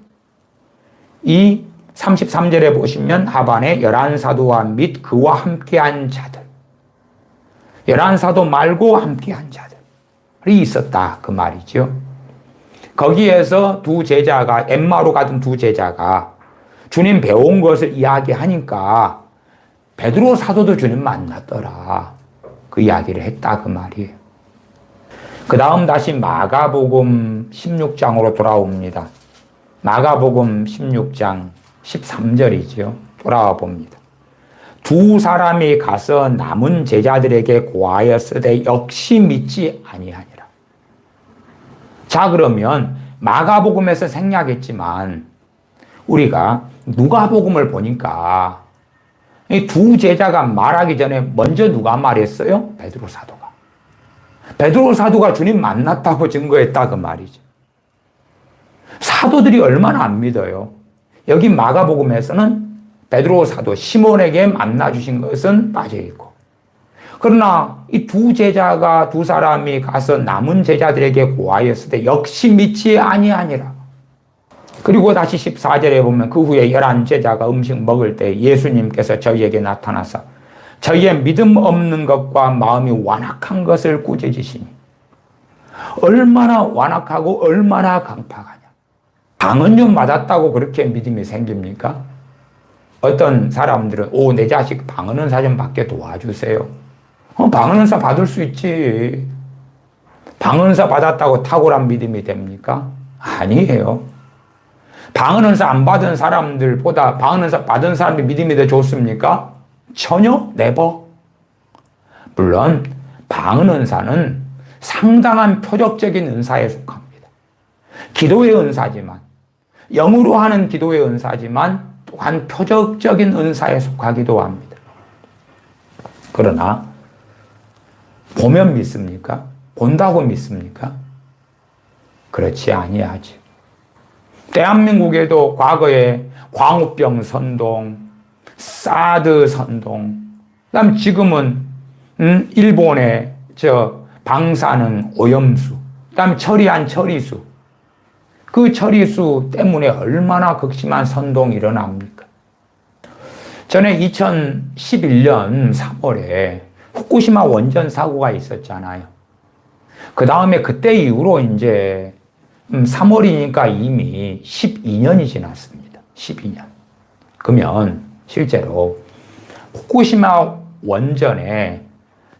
S1: 이 33절에 보시면 하반에 11사도와 및 그와 함께한 자들, 11사도 말고 함께한 자들이 있었다 그 말이죠. 거기에서 두 제자가, 엠마로 가던 두 제자가 주님 배운 것을 이야기하니까 베드로 사도도 주님 만났더라 그 이야기를 했다 그 말이에요. 그 다음 다시 마가복음 16장으로 돌아옵니다. 마가복음 16장 13절이죠. 돌아와 봅니다. 두 사람이 가서 남은 제자들에게 고하였으되 역시 믿지 아니하니라. 자, 그러면 마가복음에서 생략했지만 우리가 누가복음을 보니까 이 두 제자가 말하기 전에 먼저 누가 말했어요? 베드로 사도가. 베드로 사도가 주님 만났다고 증거했다 그 말이죠. 사도들이 얼마나 안 믿어요. 여기 마가복음에서는 베드로 사도 시몬에게 만나주신 것은 빠져있고, 그러나 이 두 제자가, 두 사람이 가서 남은 제자들에게 고하였을 때 역시 믿지 아니하니라. 그리고 다시 14절에 보면 그 후에 11제자가 음식 먹을 때 예수님께서 저희에게 나타나사 저희의 믿음 없는 것과 마음이 완악한 것을 꾸짖으시니. 얼마나 완악하고 얼마나 강팍하냐. 방언 좀 맞았다고 그렇게 믿음이 생깁니까? 어떤 사람들은 내 자식 방언 은사 좀 받게 도와주세요. 방언 은사 받을 수 있지. 방언 은사 받았다고 탁월한 믿음이 됩니까? 아니에요. 방언 은사 안 받은 사람들보다 방언 은사 받은 사람의 믿음이 더 좋습니까? 전혀 네버. 물론 방언 은사는 상당한 표적적인 은사에 속합니다. 기도의 은사지만, 영으로 하는 기도의 은사지만 또한 표적적인 은사에 속하기도 합니다. 그러나 보면 믿습니까? 본다고 믿습니까? 그렇지 아니하죠. 대한민국에도 과거에 광우병 선동, 사드 선동, 그다음 지금은 일본의 방사능 오염수, 그다음 처리한 처리수, 그 처리수 때문에 얼마나 극심한 선동이 일어납니까? 전에 2011년 3월에 후쿠시마 원전 사고가 있었잖아요. 그 다음에 그때 이후로 이제 3월이니까 이미 12년이 지났습니다. 12년. 그러면 실제로 후쿠시마 원전에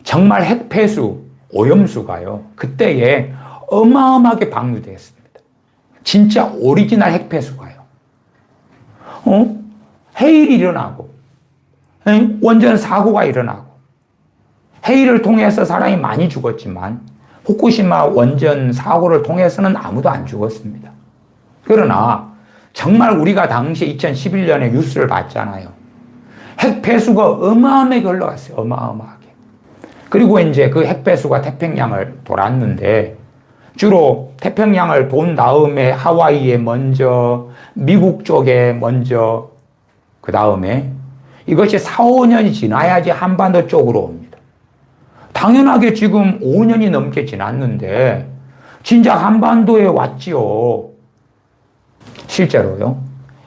S1: 정말 핵폐수, 오염수가요, 그때에 어마어마하게 방류됐습니다. 진짜 오리지널 핵폐수가요. 해일이 일어나고, 원전 사고가 일어나고, 해일을 통해서 사람이 많이 죽었지만 후쿠시마 원전 사고를 통해서는 아무도 안 죽었습니다. 그러나 정말 우리가 당시 2011년에 뉴스를 봤잖아요. 핵폐수가 어마어마하게 흘러갔어요. 어마어마하게. 그리고 이제 그 핵폐수가 태평양을 돌았는데, 주로 태평양을 돈 다음에 하와이에 먼저, 미국 쪽에 먼저, 그 다음에 이것이 4, 5년이 지나야지 한반도 쪽으로 옵니다. 당연하게 지금 5년이 넘게 지났는데 진짜 한반도에 왔지요. 실제로요.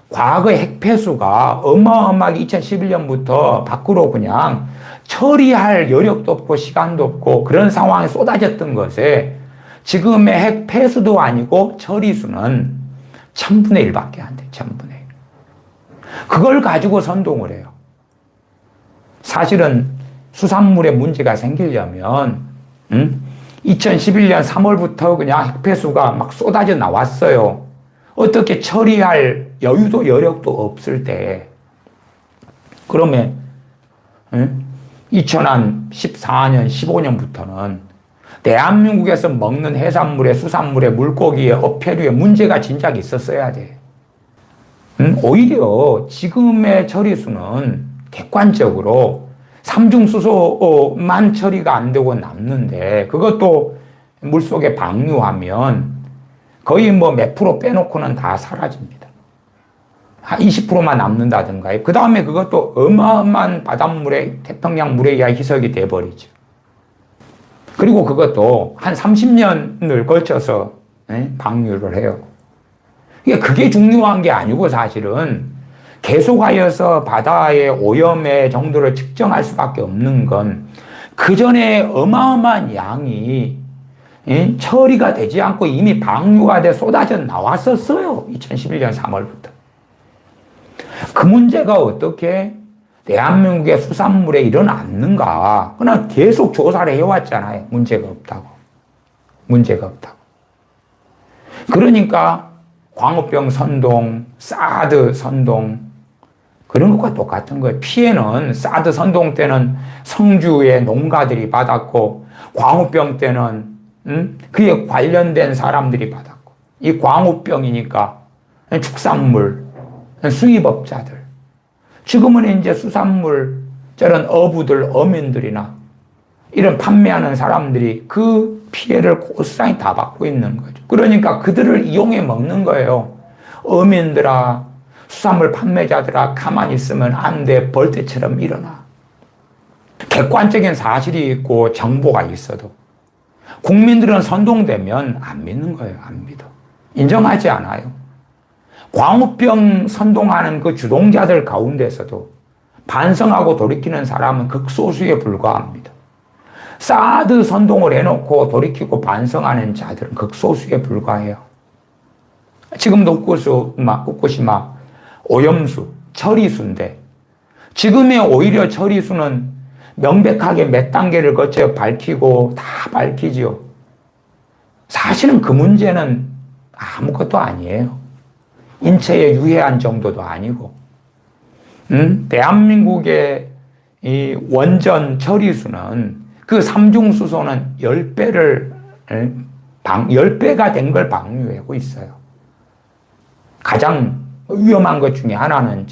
S1: 과거의 핵폐수가 어마어마하게 2011년부터 밖으로 그냥 처리할 여력도 없고 시간도 없고 그런 상황에 쏟아졌던 것에 지금의 핵폐수도 아니고 처리수는 1000분의 1밖에 안 돼. 1000분의 1. 그걸 가지고 선동을 해요. 사실은 수산물에 문제가 생기려면 2011년 3월부터 그냥 핵폐수가 막 쏟아져 나왔어요. 어떻게 처리할 여유도 여력도 없을 때, 그러면 2014년, 15년부터는 대한민국에서 먹는 해산물에, 수산물에, 물고기에, 어패류에 문제가 진작 있었어야 돼. 오히려 지금의 처리수는 객관적으로 삼중수소만 처리가 안 되고 남는데, 그것도 물속에 방류하면 거의 뭐 몇 프로 빼놓고는 다 사라집니다. 한 20%만 남는다든가. 그 다음에 그것도 어마어마한 바닷물에, 태평양 물에 의해 희석이 돼버리죠. 그리고 그것도 한 30년을 걸쳐서 방류를 해요. 그게 중요한 게 아니고 사실은 계속하여서 바다의 오염의 정도를 측정할 수밖에 없는 건 그 전에 어마어마한 양이 처리가 되지 않고 이미 방류가 돼 쏟아져 나왔었어요. 2011년 3월부터. 그 문제가 어떻게 대한민국의 수산물에 일어났는가. 그러나 계속 조사를 해왔잖아요. 문제가 없다고. 문제가 없다고. 그러니까 광우병 선동, 사드 선동, 그런 것과 똑같은 거예요. 피해는 사드 선동 때는 성주의 농가들이 받았고, 광우병 때는 그에 관련된 사람들이 받았고, 이 광우병이니까 축산물, 수입업자들. 지금은 이제 수산물, 저런 어부들, 어민들이나 이런 판매하는 사람들이 그 피해를 고스란히 다 받고 있는 거죠. 그러니까 그들을 이용해 먹는 거예요. 어민들아, 수산물 판매자들아, 가만히 있으면 안 돼. 벌떼처럼 일어나. 객관적인 사실이 있고 정보가 있어도 국민들은 선동되면 안 믿는 거예요. 안 믿어. 인정하지 않아요. 광우병 선동하는 그 주동자들 가운데서도 반성하고 돌이키는 사람은 극소수에 불과합니다. 사드 선동을 해놓고 돌이키고 반성하는 자들은 극소수에 불과해요. 지금도 후쿠시마 오염수, 처리수인데, 지금의 오히려 처리수는 명백하게 몇 단계를 거쳐 밝히고 다 밝히지요. 사실은 그 문제는 아무것도 아니에요. 인체에 유해한 정도도 아니고, 대한민국의 이 원전 처리수는 그 삼중수소는 10배가 된 걸 방류하고 있어요. 가장 위험한 것 중에 하나는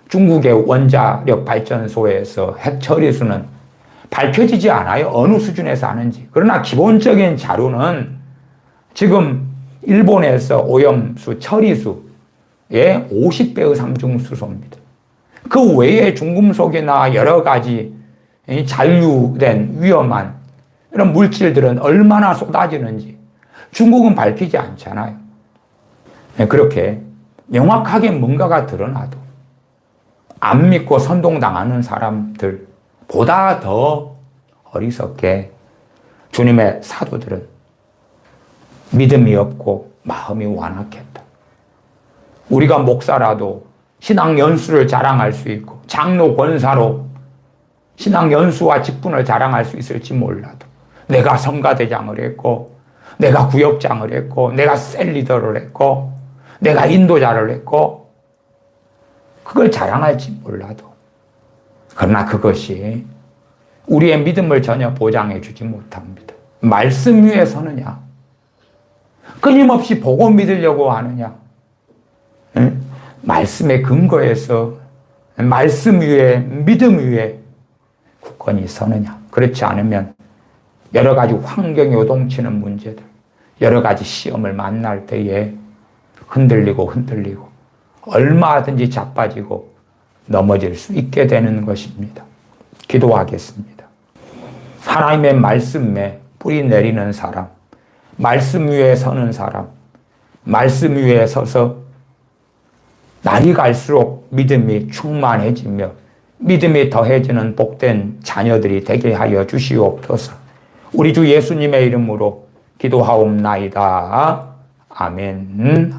S1: 중국의 원자력 발전소에서 핵 처리수는 밝혀지지 않아요. 어느 수준에서 하는지. 그러나 기본적인 자료는 지금 일본에서 오염수 처리수의 50배의 삼중수소입니다. 그 외에 중금속이나 여러 가지 잔류된 위험한 이런 물질들은 얼마나 쏟아지는지 중국은 밝히지 않잖아요. 그렇게 명확하게 뭔가가 드러나도 안 믿고 선동당하는 사람들보다 더 어리석게 주님의 사도들은 믿음이 없고 마음이 완악했다. 우리가 목사라도 신앙 연수를 자랑할 수 있고 장로 권사로 신앙 연수와 직분을 자랑할 수 있을지 몰라도 내가 성가대장을 했고 내가 구역장을 했고 내가 셀리더를 했고 내가 인도자를 했고 그걸 자랑할지 몰라도 그러나 그것이 우리의 믿음을 전혀 보장해 주지 못합니다. 말씀 위에 서느냐? 끊임없이 보고 믿으려고 하느냐? 응? 말씀의 근거에서 말씀 위에 믿음 위에 굳건히 서느냐? 그렇지 않으면 여러 가지 환경이 요동치는 문제들, 여러 가지 시험을 만날 때에 흔들리고 얼마든지 자빠지고 넘어질 수 있게 되는 것입니다. 기도하겠습니다. 하나님의 말씀에 뿌리 내리는 사람, 말씀 위에 서는 사람, 말씀 위에 서서 날이 갈수록 믿음이 충만해지며 믿음이 더해지는 복된 자녀들이 되게 하여 주시옵소서. 우리 주 예수님의 이름으로 기도하옵나이다. 아멘.